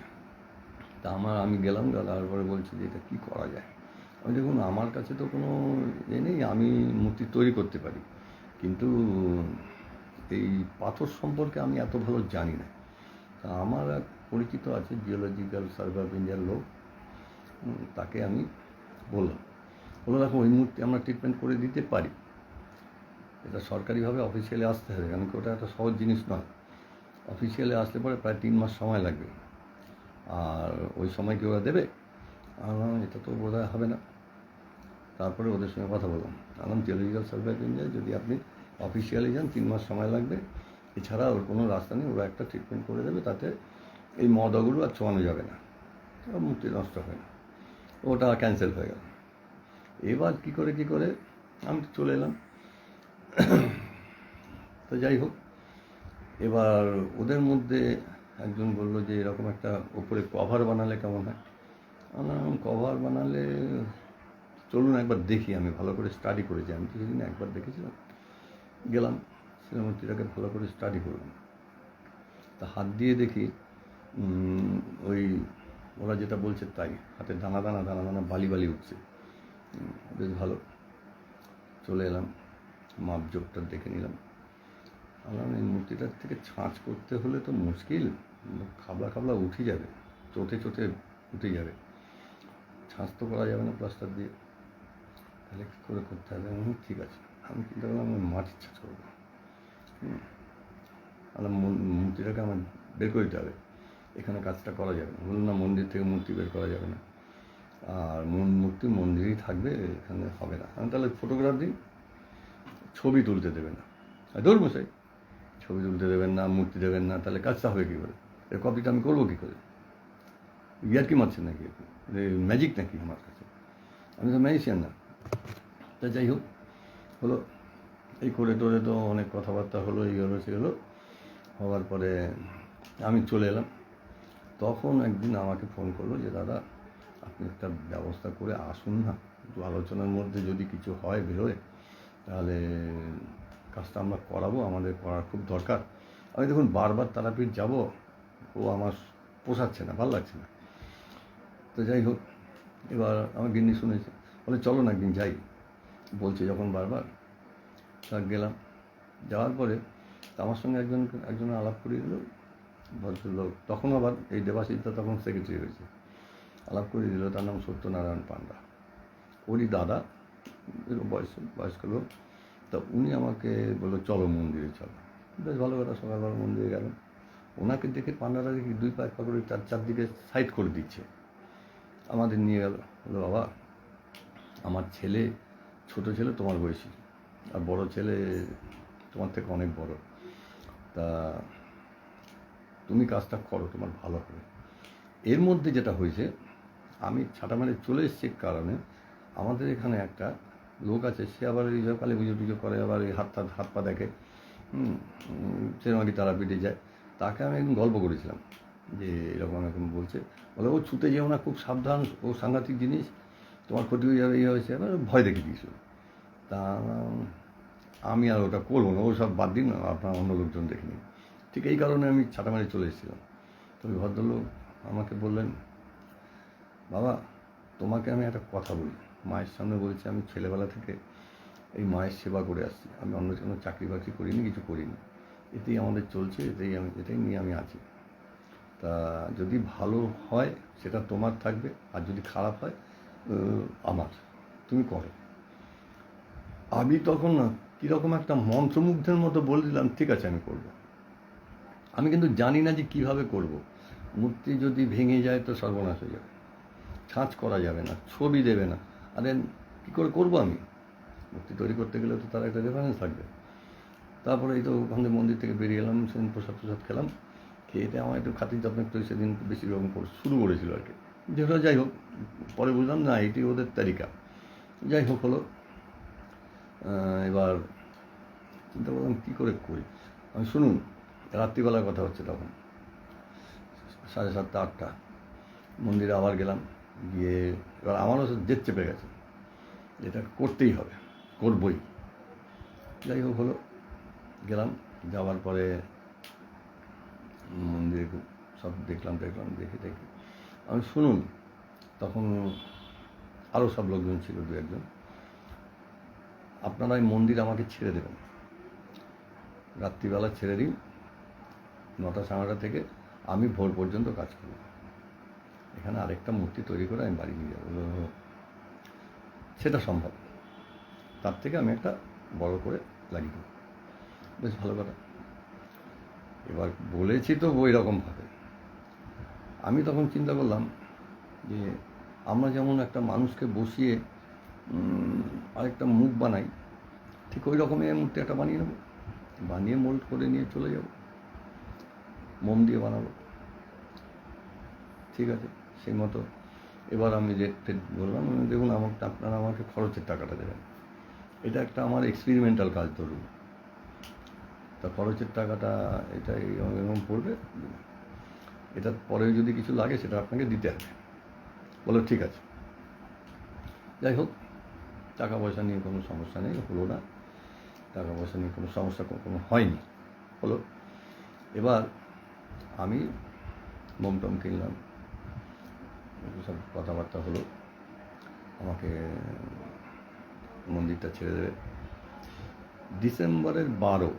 তা আমি গেলাম, তারপরে বলছি যে এটা কী করা যায়। আমি দেখুন আমার কাছে তো কোনো নেই, আমি মূর্তি তৈরি করতে পারি, কিন্তু এই পাথর সম্পর্কে আমি এত ভালো জানি না। তা আমার এক পরিচিত আছে, জিওলজিক্যাল সার্ভে অফ ইন্ডিয়ার লোক, তাকে আমি বললাম, দেখো ওই মূর্তি আমরা ট্রিটমেন্ট করে দিতে পারি, এটা সরকারিভাবে অফিসিয়ালি আসতে হবে, কারণ কি ওটা একটা সহজ জিনিস নয়। অফিসিয়ালি আসলে পরে প্রায় 3 মাস সময় লাগবে। আর ওই সময় কি ওরা দেবে? আমি এটা তো বোধহয় হবে না। তারপরে ওদের সঙ্গে কথা বললাম, আনলাম জিওলজিক্যাল সার্ভে অফ ইন্ডিয়া, যদি আপনি অফিসিয়ালি যান 3 মাস সময় লাগবে, এছাড়া ওর কোনো রাস্তা নেই, ওরা একটা ট্রিটমেন্ট করে দেবে, তাতে এই মদগুলো আর ছোঁয়ানো যাবে না, মুক্তি নষ্ট হয় না। ওটা ক্যান্সেল হয়ে গেল। এবার কী করে আমি তো চলে এলাম। তো যাই হোক, এবার ওদের মধ্যে একজন বললো যে এরকম একটা ওপরে কভার বানালে কেমন হয়। কভার বানালে চলুন একবার দেখি, আমি ভালো করে স্টাডি করেছি, আমি তো সেদিন একবার দেখেছিলাম, গেলাম শিলামূর্তিটাকে ভালো করে স্টাডি করলাম। তা হাত দিয়ে দেখি ওই ওরা যেটা বলছে তাই, হাতে দানা দানা বালি উঠছে, বেশ ভালো। চলে এলাম, মাপজোকটা দেখে নিলাম। এই মূর্তিটার থেকে ছাঁচ করতে হলে তো মুশকিল, খাবলা উঠে যাবে, চোটে উঠে যাবে, ছাঁচ তো করা যাবে না প্লাস্টার দিয়ে, তাহলে কী করে করতে হবে? ঠিক আছে, আমি চিন্তা করলাম আমি মাটির ছাঁচ করবো। মূর্তিটাকে আমার বের করে দিতে হবে, এখানে কাজটা করা যাবে না। বলুন না, মন্দির থেকে মূর্তি বের করা যাবে না, আর মূর্তি মন্দিরেই থাকবে, এখানে হবে না। আমি তাহলে ফটোগ্রাফ দিই, ছবি তুলতে দেবে না। ধরুন মশাই, ছবি তুলতে দেবেন না, মূর্তি দেবেন না, তাহলে কাজটা হবে কী করে? এর কপিটা আমি করবো কী করে? ইয়ার কি মারছেন নাকি? ম্যাজিক নাকি আমার কাছে? আমি তো ম্যাজিশিয়ান না। তা যাই হোক, হলো এই করে টোরে তো অনেক কথাবার্তা হলো, এই হলো সে হলো, হওয়ার পরে আমি চলে এলাম। তখন একদিন আমাকে ফোন করলো যে দাদা, আপনি একটা ব্যবস্থা করে আসুন না, একটু আলোচনার মধ্যে যদি কিছু হয় বেরোয়, তাহলে কাজটা আমরা করাবো, আমাদের করার খুব দরকার। আমি দেখুন বারবার তারাপীঠ যাব, ও আমার পোষাচ্ছে না, ভালো লাগছে না। তো যাই হোক, এবার আমার গিন্নি শুনেছে, বলে চলো না একদিন যাই, বলছে যখন বারবার। তা গেলাম, যাওয়ার পরে আমার সঙ্গে একজন আলাপ করিয়ে দিল, ভদ্রলোক, তখন আবার এই দেবাশিসটা তখন সেক্রেটারি হয়েছে, আলাপ করিয়ে দিল, তার নাম সত্যনারায়ণ পাণ্ডা, ওরই দাদা, বয়স্ক লোক। তা উনি আমাকে বললো চলো মন্দিরে চলো। বেশ ভালো কথা, সকালবেলা মন্দিরে গেলাম। ওনাকে দেখে পাণ্ডারা দেখি 2 পা 1 পা করে চারদিকে সাইড করে দিচ্ছে, আমাদের নিয়ে গেল। বললো বাবা, আমার ছেলে, ছোট ছেলে তোমার বয়সী, আর বড় ছেলে তোমার থেকে অনেক বড়, তা তুমি কাজটা করো, তোমার ভালো হবে। এর মধ্যে যেটা হয়েছে, আমি ছাটা মারে চলে এসেছি কারণে আমাদের এখানে একটা লোক আছে, সে আবার এই কালী পুজো করে, আবার এই হাত পা দেখে, সে নাকি তারাপীঠে যায়। তাকে আমি একদিন গল্প করেছিলাম যে এরকম বলছে, বলে ও ছুতে যেও না, খুব সাবধান, ও সাংঘাতিক জিনিস, তোমার ক্ষতি হয়ে যাবে, ইয়ে হয়েছে, এবার ভয় দেখে দিয়েছিল। তা আমি আর ওটা করবো না, ও সব বাদ দিন, আপনার অন্য লোকজন দেখে নিন। ঠিক এই কারণে আমি ছাটা মারে চলে এসেছিলাম। তবে ভদ্রলোক আমাকে বললেন, বাবা তোমাকে আমি একটা কথা বলি, মায়ের সামনে বলছি, আমি ছেলেবেলা থেকে এই মায়ের সেবা করে আসছি, আমি অন্য কোনো চাকরি বাকরি করিনি, কিছু করিনি, এতেই আমাদের চলছে, এটাই নিয়ে আমি আছি। তা যদি ভালো হয় সেটা তোমার থাকবে, আর যদি খারাপ হয় আমার, তুমি করো। আমি তখন না কীরকম একটা মন্ত্রমুগ্ধের মতো বলে দিলাম, ঠিক আছে আমি করব। আমি কিন্তু জানি না যে কীভাবে করব। মূর্তি যদি ভেঙে যায় তো সর্বনাশ হয়ে যাবে, ছাঁচ করা যাবে না, ছবি দেবে না, আরে কী করে করবো আমি? মূর্তি তৈরি করতে গেলে তো তার একটা রেফারেন্স থাকবে। তারপরে এই তো ওখানে মন্দির থেকে বেরিয়ে এলাম, সেদিন প্রসাদ খেলাম, খেয়েতে আমার একটু খাতির যত্ন একটু সেদিন বেশি রকম শুরু করেছিল আর কি, যেটা যাই হোক, পরে বুঝলাম না এটি ওদের তালিকা। যাই হোক হলো, এবার চিন্তা করলাম কী করে করি। আমি শুনুন, রাত্রিবেলার কথা হচ্ছে, তখন 7:30 8টা, মন্দিরে আবার গেলাম, গিয়ে এবার আমারও জেদ চেপে গেছে, এটা করতেই হবে, করবই। যাই হোক হলো, গেলাম, যাওয়ার পরে মন্দিরে সব দেখলাম দেখে আমি শুনুন, তখন আরও সব লোকজন ছিল, 2-1 জন, আপনারা এই মন্দির আমাকে ছেড়ে দেবেন, রাত্রিবেলা ছেড়ে দিন, 9টা 9:30 থেকে আমি ভোর পর্যন্ত কাজ করব, এখানে আরেকটা মূর্তি তৈরি করে আমি বাড়ি নিয়ে যাবো। সেটা সম্ভব, তার থেকে আমি একটা বড় করে লাগিয়ে দেবো। বেশ ভালো কথা। এবার বলেছি তো ওই রকমভাবে, আমি তখন চিন্তা করলাম যে আমরা যেমন একটা মানুষকে বসিয়ে আরেকটা মুখ বানাই, ঠিক ওই রকমই এই মূর্তি একটা বানিয়ে নেব, বানিয়ে মোল্ড করে নিয়ে চলে যাব, মোম দিয়ে বানাবো। ঠিক আছে, সেই মতো এবার আমি রেট টেট বললাম, দেখুন আপনারা আমাকে খরচের টাকাটা দেবেন, এটা একটা আমার এক্সপেরিমেন্টাল কাজ ধরুন, তা খরচের টাকাটা এটা এরকম পড়বে, এটার পরে যদি কিছু লাগে সেটা আপনাকে দিতে হবে। বলো ঠিক আছে। যাই হোক, টাকা পয়সা নিয়ে কোনো সমস্যা নেই, হলো না, টাকা পয়সা নিয়ে কোনো সমস্যা কোনো হয়নি, হলো। এবার আমি মোম টম কিনলাম, সব কথাবার্তা হলো, আমাকে মন্দিরটা ছেড়ে দেবে। ডিসেম্বরের 12,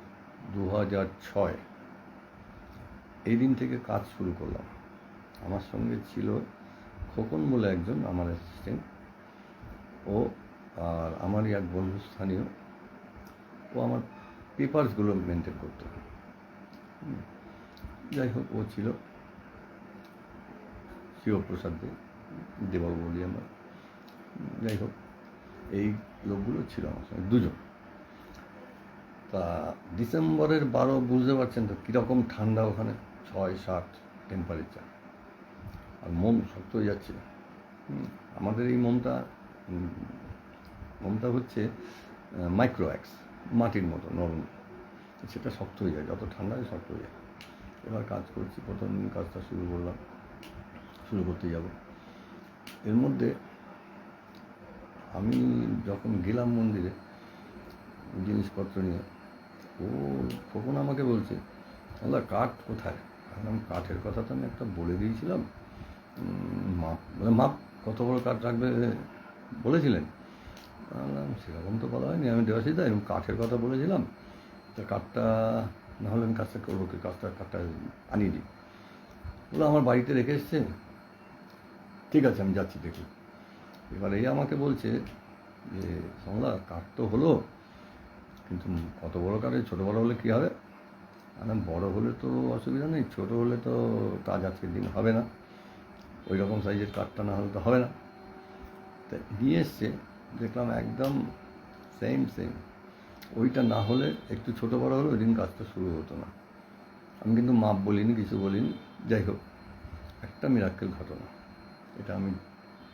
2006 এই দিন থেকে কাজ শুরু করলাম। আমার সঙ্গে ছিল খোকন বলে একজন আমার অ্যাসিস্ট্যান্ট, ও আর আমারই এক বন্ধু স্থানীয়, ও আমার পেপারসগুলো মেনটেন করতো। যাই হোক, ও ছিল শিবপ্রসাদ দেবাবু বলি আমরা। যাই হোক, এই লোকগুলো ছিল আমার সঙ্গে দুজন। তা ডিসেম্বরের 12 বুঝতে পারছেন তো কীরকম ঠান্ডা ওখানে, 6-7 টেম্পারেচার, আর মোম শক্ত হয়ে যাচ্ছে। আমাদের এই মোমটা হচ্ছে মাইক্রোওয়্যাক্স, মাটির মতো নরম, সেটা শক্ত হয়ে যায়, যত ঠান্ডায় শক্ত হয়ে যায়। এবার কাজ করছি, প্রথম দিন কাজটা শুরু করতে যাব। এর মধ্যে আমি যখন গেলাম মন্দিরে জিনিসপত্র নিয়ে, ও কখন আমাকে বলছে, দাদা কাঠ কোথায়? আমি কাঠের কথা তো আমি একটা বলে দিয়েছিলাম, মাপ কত বড় কাঠ রাখবে বলেছিলেন? সেরকম তো বলা হয়নি, আমি দেওয়াশিদা এরকম কাঠের কথা বলেছিলাম, তা কাঠটা না হলে আমি কাজটা করবো কি, কাঠটা আনিয়ে দিই। বলে আমার বাড়িতে রেখে এসছে, ঠিক আছে আমি যাচ্ছি দেখি। এবার এই আমাকে বলছে যে সমলা কাঠ তো হলো, কিন্তু কত বড় কাঠে, ছোটো বড়ো হলে কী হবে? আর বড়ো হলে তো অসুবিধা নেই, ছোটো হলে তো কাজ আজকের দিন হবে না, ওই রকম সাইজের কাঠটা না হলে তো হবে না। তা নিয়ে এসছে, দেখলাম একদম সেম, ওইটা না হলে একটু ছোটো বড়ো হলে ওই দিন কাজটা শুরু হতো না। আমি কিন্তু মাপ বলিনি, কিছু বলিনি। যাই হোক, একটা মিরাক্কেল ঘটনা, এটা আমি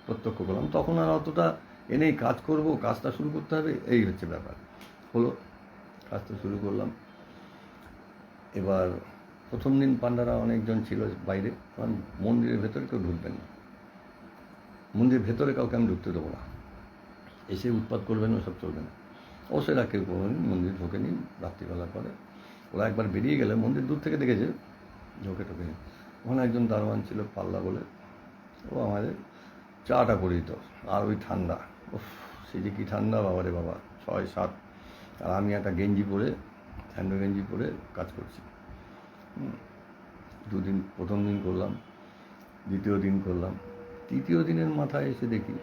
প্রত্যক্ষ করলাম। তখন আর অতটা এনেই কাজ করব, কাজটা শুরু করতে হবে, এই হচ্ছে ব্যাপার। হলো, কাজটা শুরু করলাম। এবার প্রথম দিন পান্ডারা অনেকজন ছিল বাইরে, কারণ মন্দিরের ভেতরে কেউ ঢুকবেন না, মন্দিরের ভেতরে কাউকে আমি ঢুকতে দেবো না, এসে উৎপাত করবেন, ওসব চলবে না। অবশ্যই এরা কেউ করবেন, মন্দির ঢোকে নিন রাত্রিবেলা করে। ওরা একবার বেরিয়ে গেলে মন্দির দূর থেকে দেখেছে, ঢোকে নি। ওখানে একজন দারোয়ান ছিল পাল্লা বলে, ও আমাদের চাটা করে দিত, আর ওই ঠান্ডা, সে যে কী ঠান্ডা, বাবারে বাবা, 6-7, আর আমি একটা গেঞ্জি পরে, স্যান্ডো গেঞ্জি পরে কাজ করছি। দুদিন, প্রথম দিন করলাম, দ্বিতীয় দিন করলাম, তৃতীয় দিনের মাথায় এসে দেখি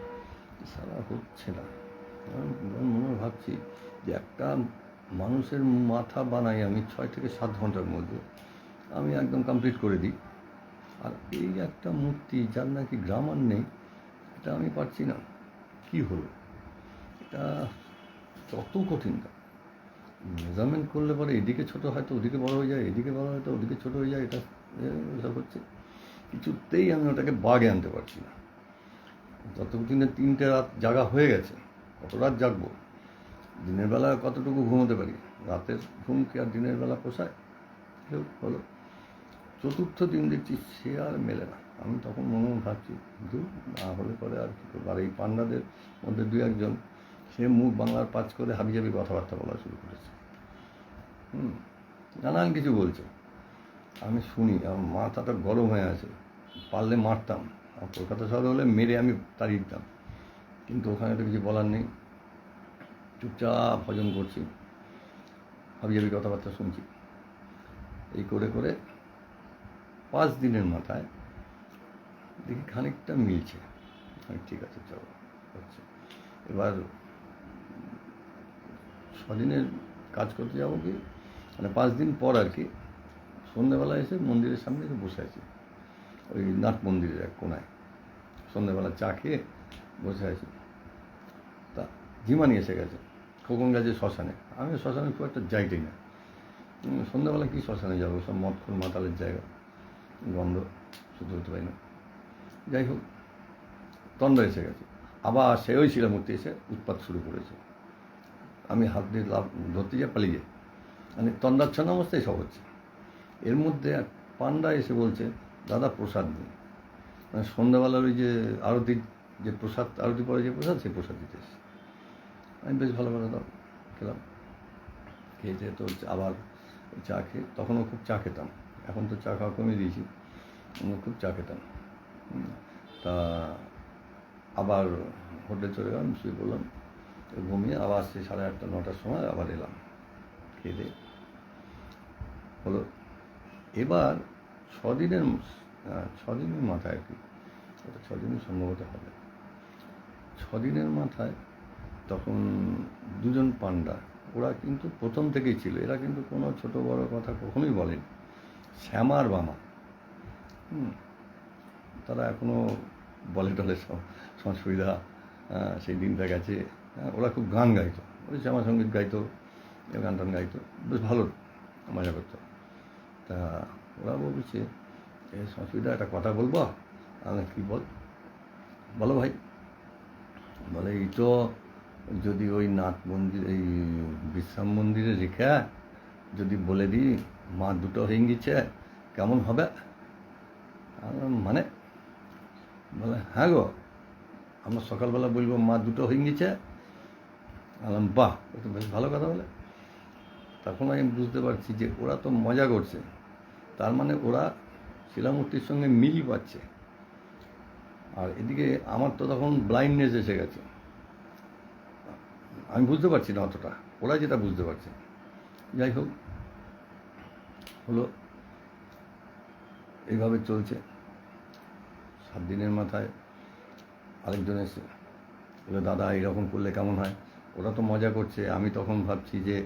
সারা হচ্ছে না। মনে ভাবছি যে একটা মানুষের মাথা বানাই আমি 6 থেকে 7 ঘন্টার মধ্যে, আমি একদম কমপ্লিট করে দিই, আর এই একটা মূর্তি যার নাকি গ্রামার নেই, এটা আমি পারছি না। কি হলো এটা? কত কঠিন কাজ, মেজারমেন্ট করলে পরে এদিকে ছোটো হয়তো ওদিকে বড় হয়ে যায়, এদিকে বড় হয়তো ওদিকে ছোটো হয়ে যায়, এটা এসব হচ্ছে। কিছুতেই আমি ওটাকে বাগে আনতে পারছি না। যতদিনে 3টে রাত জাগা হয়ে গেছে, কত রাত জাগবো? দিনের বেলা কতটুকু ঘুমোতে পারি? রাতের ঘুম কি আর দিনের বেলা পোষায়? হলো, চতুর্থ দিন দেখছি সে আর মেলে না। আমি তখন মনে ভাবছি, দূর, না হলে পরে আর কী করবো। আর এই পান্ডাদের মধ্যে 2-1 জন, সে মুখ বাংলার পাঁচ করে হাবিজাবি কথাবার্তা বলা শুরু করেছে, নানান কিছু বলছে, আমি শুনি, আমার মাথাটা গরম হয়ে আছে। পারলে মারতাম, কলকাতা শহরে হলে মেরে আমি তাড়িয়ে দিতাম, কিন্তু ওখানে তো কিছু বলার নেই, চুপচাপ ভজন করছি, হাবিজাবি কথাবার্তা শুনছি। এই করে করে 5 দিনের মাথায় দেখি খানিকটা মিলছে, ঠিক আছে চলো হচ্ছে। এবার 6 দিনের কাজ করতে যাবো কি, মানে 5 দিন পর আর কি, সন্ধ্যেবেলা এসে মন্দিরের সামনে এসে বসে আছি, ওই নাট মন্দিরের এক কোনায় সন্ধ্যেবেলা চা খেয়ে বসে আছি, তা ঝিমানি এসে গেছে খোকন গাছে শ্মশানে। আমি শ্মশানে খুব একটা যাইটাই না, সন্ধ্যাবেলা কি শ্মশানে যাবো, সব মদখোর মাতালের জায়গা, গন্ধ শুধু হতে পারি না। যাই হোক, তন্দ্রা এসে গেছে, আবার সে ওই শিলামূর্তি এসে উৎপাত শুরু করেছে। আমি হাত দিয়ে ধরতে যাই, পালিয়ে যাই, মানে তন্দ্রাচ্ছন্ন অবস্থায় সব হচ্ছে। এর মধ্যে এক পান্ডা এসে বলছে, দাদা প্রসাদ দিন। মানে সন্ধ্যাবেলার ওই যে আরতির যে প্রসাদ, আরতি পরে যে প্রসাদ, সেই প্রসাদ দিতে এসেছে। আমি বেশ ভালো ভালো দাও খেলাম, খেয়েছে তো আবার চা খেয়ে, তখনও খুব চা খেতাম, এখন তো চা খাওয়া কমিয়ে দিয়েছি, খুব চা খেতাম। তা আবার হোটেলে চলে গেলাম, শুয়ে পড়লাম, ঘুমিয়ে আবার সেই 8:30 9টার সময় আবার এলাম খেয়ে দিয়ে হলো। এবার 6 দিনের মাথায় আর কি, ওটা 6 দিনই সম্ভবত হবে, 6 দিনের মাথায় তখন দুজন পান্ডা, ওরা কিন্তু প্রথম থেকেই ছিল, এরা কিন্তু কোনো ছোট বড় কথা কখনোই বলেনি, শ্যামা আর বামা। তারা এখনও বলে টলে সংস্কৃতা, সেই দিনটা গেছে। ওরা খুব গান গাইতো, ওই শ্যামা সঙ্গীত গাইতো, গান টান গাইতো, বেশ ভালো মজা করতো। তা ওরা বলছে, এই সংস্কৃতা একটা কথা বলবো। আমি কী বলো ভাই। বলে, এই তো যদি ওই নাথ মন্দির, এই বিশ্রাম মন্দিরে রেখে যদি বলে দিই মা দুটো হয়ে গেছে, কেমন হবে? মানে বলে, হ্যাঁ গো, আমরা সকালবেলা বলবো মা দুটো হয়ে গেছে। বললাম, বাহ, ও তো বেশ ভালো কথা বলে। তখন আমি বুঝতে পারছি যে ওরা তো মজা করছে, তার মানে ওরা শিলামূর্তির সঙ্গে মিল পাচ্ছে। আর এদিকে আমার তো তখন ব্লাইন্ডনেস এসে গেছে, আমি বুঝতে পারছি না অতটা, ওরা যেটা বুঝতে পারছে। যাই হোক, হলো এইভাবে চলছে। 7 দিনের মাথায় আরেকজন এসে বলে, দাদা এরকম করলে কেমন হয়? ওরা তো মজা করছে, আমি তখন ভাবছি যে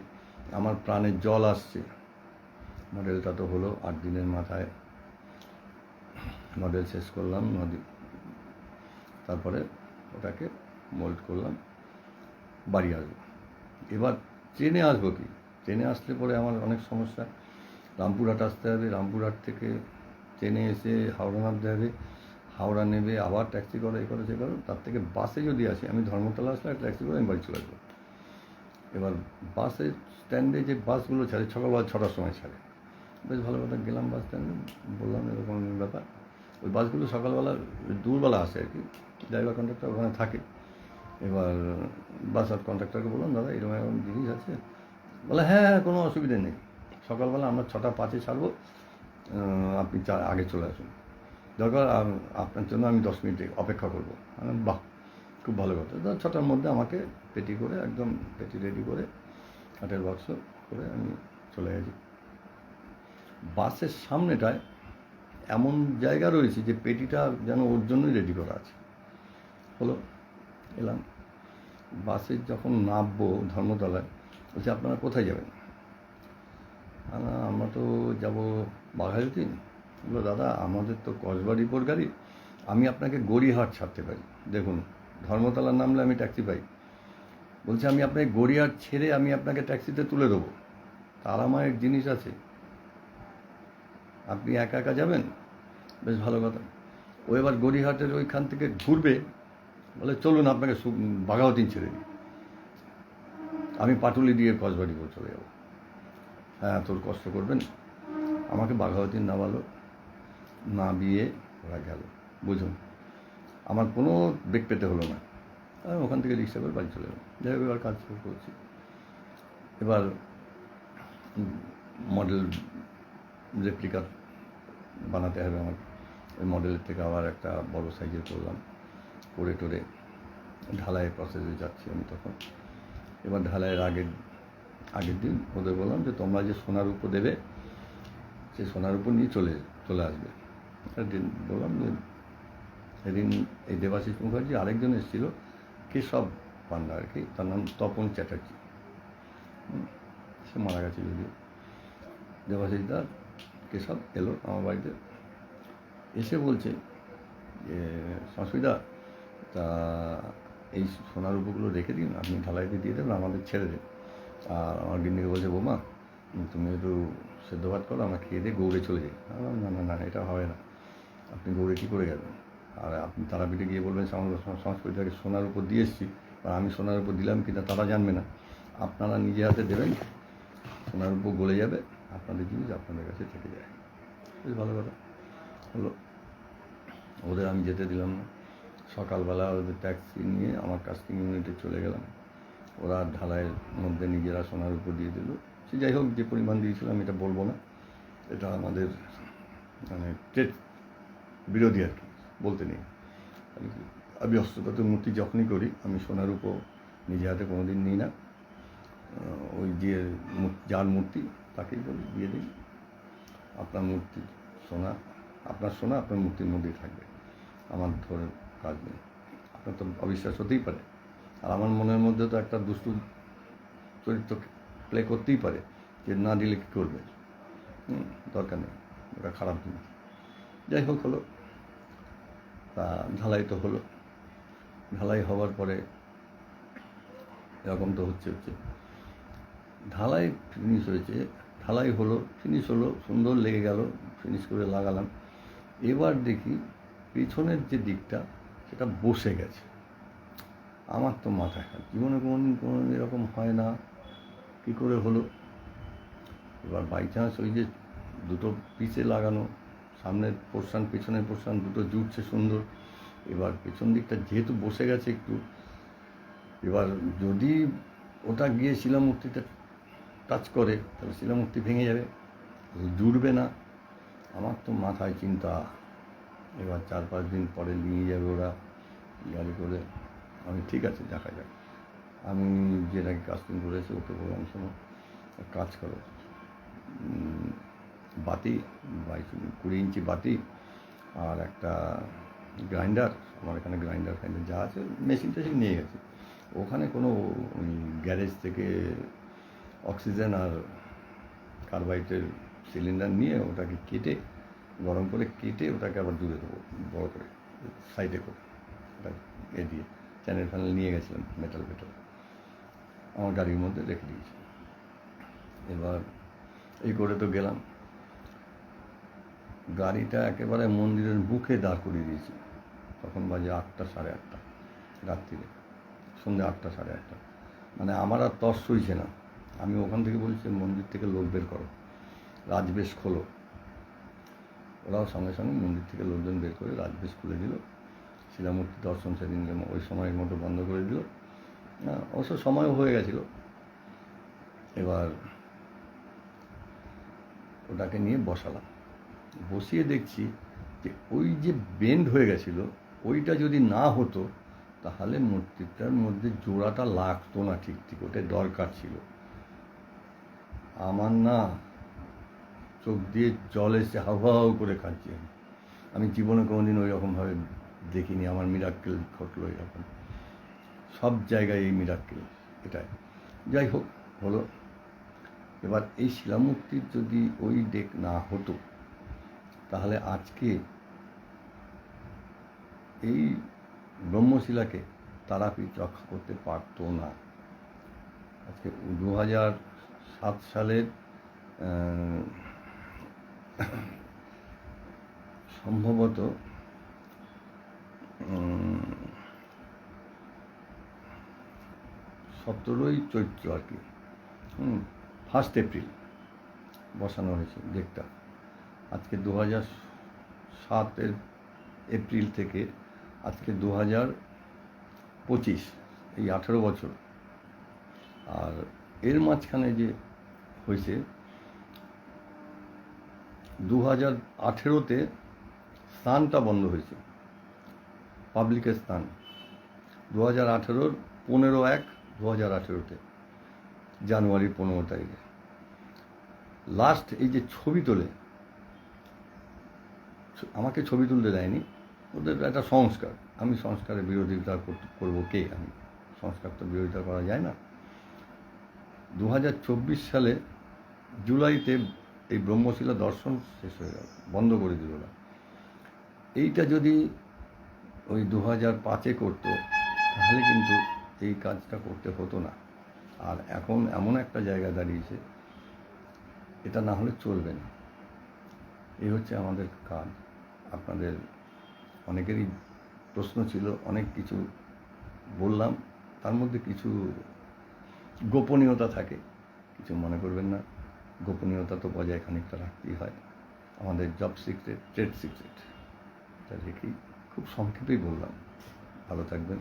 আমার প্রাণের জল আসছে। মডেলটা তো হলো 8 দিনের মাথায়, মডেল শেষ করলাম, তারপরে ওটাকে মোল্ড করলাম, বাড়ি আসবো। এবার ট্রেনে আসবো কি, ট্রেনে আসলে পরে আমার অনেক সমস্যা, রামপুরহাট আসতে হবে, রামপুরহাট থেকে ট্রেনে এসে হাওড়া নামতে হবে, হাওড়া নেবে আবার ট্যাক্সি করো, এ করো সে করো। তার থেকে বাসে যদি আসি, আমি ধর্মতলা আসলে ট্যাক্সি করে আমি বাড়ি চলে আসবো। এবার বাসের স্ট্যান্ডে যে বাসগুলো ছাড়ে সকালবেলা 6টার সময় ছাড়ে, বেশ ভালো কথা, গেলাম বাস স্ট্যান্ডে, বললাম এরকম ব্যাপার। ওই বাসগুলো সকালবেলা দূরবেলা আসে আর কি, ড্রাইভার কন্ডাক্টর ওখানে থাকে। এবার বাস আর কন্ডাক্টরকে বললাম, দাদা এরকম এরকম জিনিস আছে। বলে, হ্যাঁ হ্যাঁ, কোনো অসুবিধা নেই, সকালবেলা আমরা 6টা 5-এ ছাড়বো, আপনি আগে চলে আসুন, দরকার আপনার জন্য আমি 10 মিনিট অপেক্ষা করবো। বাহ, খুব ভালো কথা। 6টার মধ্যে আমাকে পেটি করে, একদম পেটি রেডি করে, কাঠের বাক্স করে আমি চলে গেছি। বাসের সামনেটায় এমন জায়গা রয়েছে যে পেটিটা যেন ওর জন্যই রেডি করা আছে। হলো, এলাম, বাসে যখন নামবো ধর্মতলায়, বলছে আপনারা কোথায় যাবেন? আমরা তো যাব বাঘাযতীন। বললো, দাদা আমাদের তো কসবাড়িপুর গাড়ি, আমি আপনাকে গড়িয়াহাট ছাড়তে পারি। দেখুন, ধর্মতলার নামলে আমি ট্যাক্সি পাই। বলছে, আমি আপনাকে গড়িয়াহাট ছেড়ে আমি আপনাকে ট্যাক্সিতে তুলে দেবো, তার আমার এক জিনিস আছে, আপনি একা একা যাবেন? বেশ ভালো কথা। ও এবার গড়িয়াহাটের ওইখান থেকে ঘুরবে, বলে চলুন আপনাকে বাঘাযতীন ছেড়ে দিই, আমি পাটুলি দিয়ে কসবাড়িপুর চলে যাবো। হ্যাঁ, তোর কষ্ট করবেন। আমাকে বাঘাযতীন নামালো, নামিয়ে ওরা গেল। বুঝুন, আমার কোনো বেগ পেতে হলো না, আমি ওখান থেকে রিক্সা করে বাড়ি চলে গেলাম। যাই হোক, এবার কাজ শুরু করেছি। এবার মডেল রেপ্লিকা বানাতে হবে আমার, ওই মডেলের থেকে আবার একটা বড় সাইজের করলাম, করে টোরে ঢালাইয়ের প্রসেসে যাচ্ছি আমি তখন। এবার ঢালাইয়ের আগের দিন ওদের বললাম যে তোমরা যে সোনার উপর দেবে, সেই সোনার উপর নিয়ে চলে আসবে। দিন বললাম যে সেদিন এই দেবাশিস মুখার্জি, আরেকজন এসেছিল কেশব পান্ডা আর কি, তার নাম তপন চ্যাটার্জি, সে মারা গেছে যদিও। দেবাশিস দা, কেশব এলো আমার বাড়িতে, এসে বলছে যে সংস্কৃতা, তা এই সোনার উপগুলো রেখে দিন, আপনি ঢালাইতে দিয়ে দেবেন, আমাদের ছেড়ে দিন। আর আমার গিন্নিকে বলছে, বৌমা তুমি একটু সেদ্ধ ভাত করো, আমরা খেয়ে দিয়ে গৌড়ে চলে যাই। না না না, এটা হবে না, আপনি গৌড়ে কী করে গেলেন? আর আপনি তারাপীঠে গিয়ে বলবেন সংস্কৃতিটাকে সোনার উপর দিয়ে এসেছি, আর আমি সোনার উপর দিলাম কিনা তারা জানবে না, আপনারা নিজে হাতে দেবেন, সোনার উপর গলে যাবে, আপনাদের জিনিস আপনাদের কাছে থেকে যায়। বেশ ভালো কথা হলো। ওদের আমি যেতে দিলাম না। সকালবেলা ওদের ট্যাক্সি নিয়ে আমার কাস্টিং ইউনিটে চলে গেলাম। ওরা ঢালাইয়ের মধ্যে নিজেরা সোনার উপর দিয়ে দিল। সে যাই হোক, যে পরিমাণ দিয়েছিলাম এটা বলবো না, এটা আমাদের মানে ট্রেড বিরোধী আর কি, বলতে নেই। আমি হস্তগত মূর্তি যখনই করি আমি সোনার উপর নিজে হাতে কোনো দিন নিই না। ওই যে যার মূর্তি তাকেই বলি দিয়ে দিই, আপনার মূর্তি সোনা, আপনার সোনা আপনার মূর্তির মধ্যেই থাকবে, আমার ধরে কাজ নেই। আপনার তো অবিশ্বাস হতেই পারে, আর আমার মনের মধ্যে তো একটা দুষ্টু চরিত্র প্লে করতেই পারে যে না দিলে কী করবে, দরকার নেই, ওটা খারাপ জিনিস। যাই হোক হলো, তা ঢালাই তো হলো। ঢালাই হওয়ার পরে এরকম তো হচ্ছে ঢালাই ফিনিশ হয়েছে, ঢালাই হলো, ফিনিশ হলো, সুন্দর লেগে গেল, ফিনিশ করে লাগালাম। এবার দেখি পেছনের যে দিকটা সেটা বসে গেছে। আমার তো মাথায় খারাপ, জীবনে কোনো এরকম হয় না, কী করে হলো? এবার বাই চান্স ওই যে দুটো পিসে লাগানো, সামনের পোর্শান পেছনের পোর্শান দুটো জুটছে সুন্দর। এবার পেছন দিকটা যেহেতু বসে গেছে একটু, এবার যদি ওটা গিয়ে শিলামূর্তিটা টাচ করে তাহলে শিলামূর্তি ভেঙে যাবে, জুড়বে না। আমার তো মাথায় চিন্তা। এবার 4-5 দিন পরে নিয়ে যাবে ওরা গাড়ি করে। আমি ঠিক আছে, দেখা যাক। আমি যেটাকে কাস্টিং করেছি ওকে বললাম, শোনো কাজ করো, বাতি 20 ইঞ্চি বাতি আর একটা গ্রাইন্ডার, আমার এখানে গ্রাইন্ডার যা আছে মেশিন টেশিন নিয়ে গেছি, ওখানে কোনো ওই গ্যারেজ থেকে অক্সিজেন আর কার্বাইডের সিলিন্ডার নিয়ে ওটাকে কেটে গরম করে কেটে ওটাকে আবার জুড়ে দেবো বড়ো করে সাইডে করে, ওটা দিয়ে চ্যানেল ফ্যানেল নিয়ে গেছিলাম, মেটাল আমার গাড়ির মধ্যে রেখে দিয়েছি। এবার এই করে তো গেলাম, গাড়িটা একেবারে মন্দিরের বুকে দাঁড় করিয়ে দিয়েছি। তখন বাজে 8টা 8:30 রাত্রিরে, সন্ধ্যে 8টা 8:30। মানে আমার আর তর সইছে না। আমি ওখান থেকে বলছি মন্দির থেকে লোক বের করো, রাজবেশ খোলো। ওরাও সঙ্গে সঙ্গে মন্দির থেকে লোকজন বের করে রাজবেশ খুলে দিল। শিলামূর্তি দর্শন সেদিন ওই সময়ের মতো বন্ধ করে দিল। অবশ্য সময়ও হয়ে গেছিল। এবার ওটাকে নিয়ে বসালাম, বসিয়ে দেখছি যে ওই যে বেন্ড হয়ে গেছিল ওইটা যদি না হতো তাহলে মূর্তিটার মধ্যে জোড়াটা লাগতো না, ঠিক ঠিক ওটা দরকার ছিল। আমার না চোখ দিয়ে জল এসে হাউ করে কাঁদছি। আমি জীবনে কোনোদিন ওই রকমভাবে দেখিনি, আমার মিরাক্কেল ঘটলো এরকম, সব জায়গায় এই মিরাক্কেল এটাই। যাই হোক হলো। এবার এই শিলামূর্তির যদি ওই ডেক না হতো তাহলে আজকে এই ব্রহ্মশিলাকে তারাপীঠ রক্ষা করতে পারতো না। আজকে 2007 সালের সম্ভবত 17ই চৈত্র আর কি, 1 এপ্রিল বসানো হয়েছে ডেকটা। আজকে 2007 এপ্রিল থেকে আজকে 2025, এই 18 বছর। আর এর মাঝখানে যে হয়েছে 2018-তে স্নানটা বন্ধ হয়েছে, পাবলিকের স্নান 2018-র 15/1/2018-তে, জানুয়ারির 15 তারিখে লাস্ট। এই যে ছবি তোলে, আমাকে ছবি তুলতে দেয়নি, ওদের একটা সংস্কার। আমি সংস্কারের বিরোধিতা করবো কে? আমি সংস্কার তো বিরোধিতা করা যায় না। 2024 সালে জুলাইতে এই ব্রহ্মশিলা দর্শন শেষ হয়ে গেল, বন্ধ করে দিল ওরা। এইটা যদি ওই 2005-এ করতো তাহলে কিন্তু এই কাজটা করতে হতো না। আর এখন এমন একটা জায়গা দাঁড়িয়েছে, এটা না হলে চলবে না। এই হচ্ছে আমাদের কাজ। আপনাদের অনেকেরই প্রশ্ন ছিল, অনেক কিছু বললাম, তার মধ্যে কিছু গোপনীয়তা থাকে, কিছু মনে করবেন না। গোপনীয়তা তো বজায় খানিকটা রাখতেই হয়, আমাদের জব সিক্রেট, ট্রেড সিক্রেট, তা রেখেই খুব সংক্ষেপেই বললাম। ভালো থাকবেন।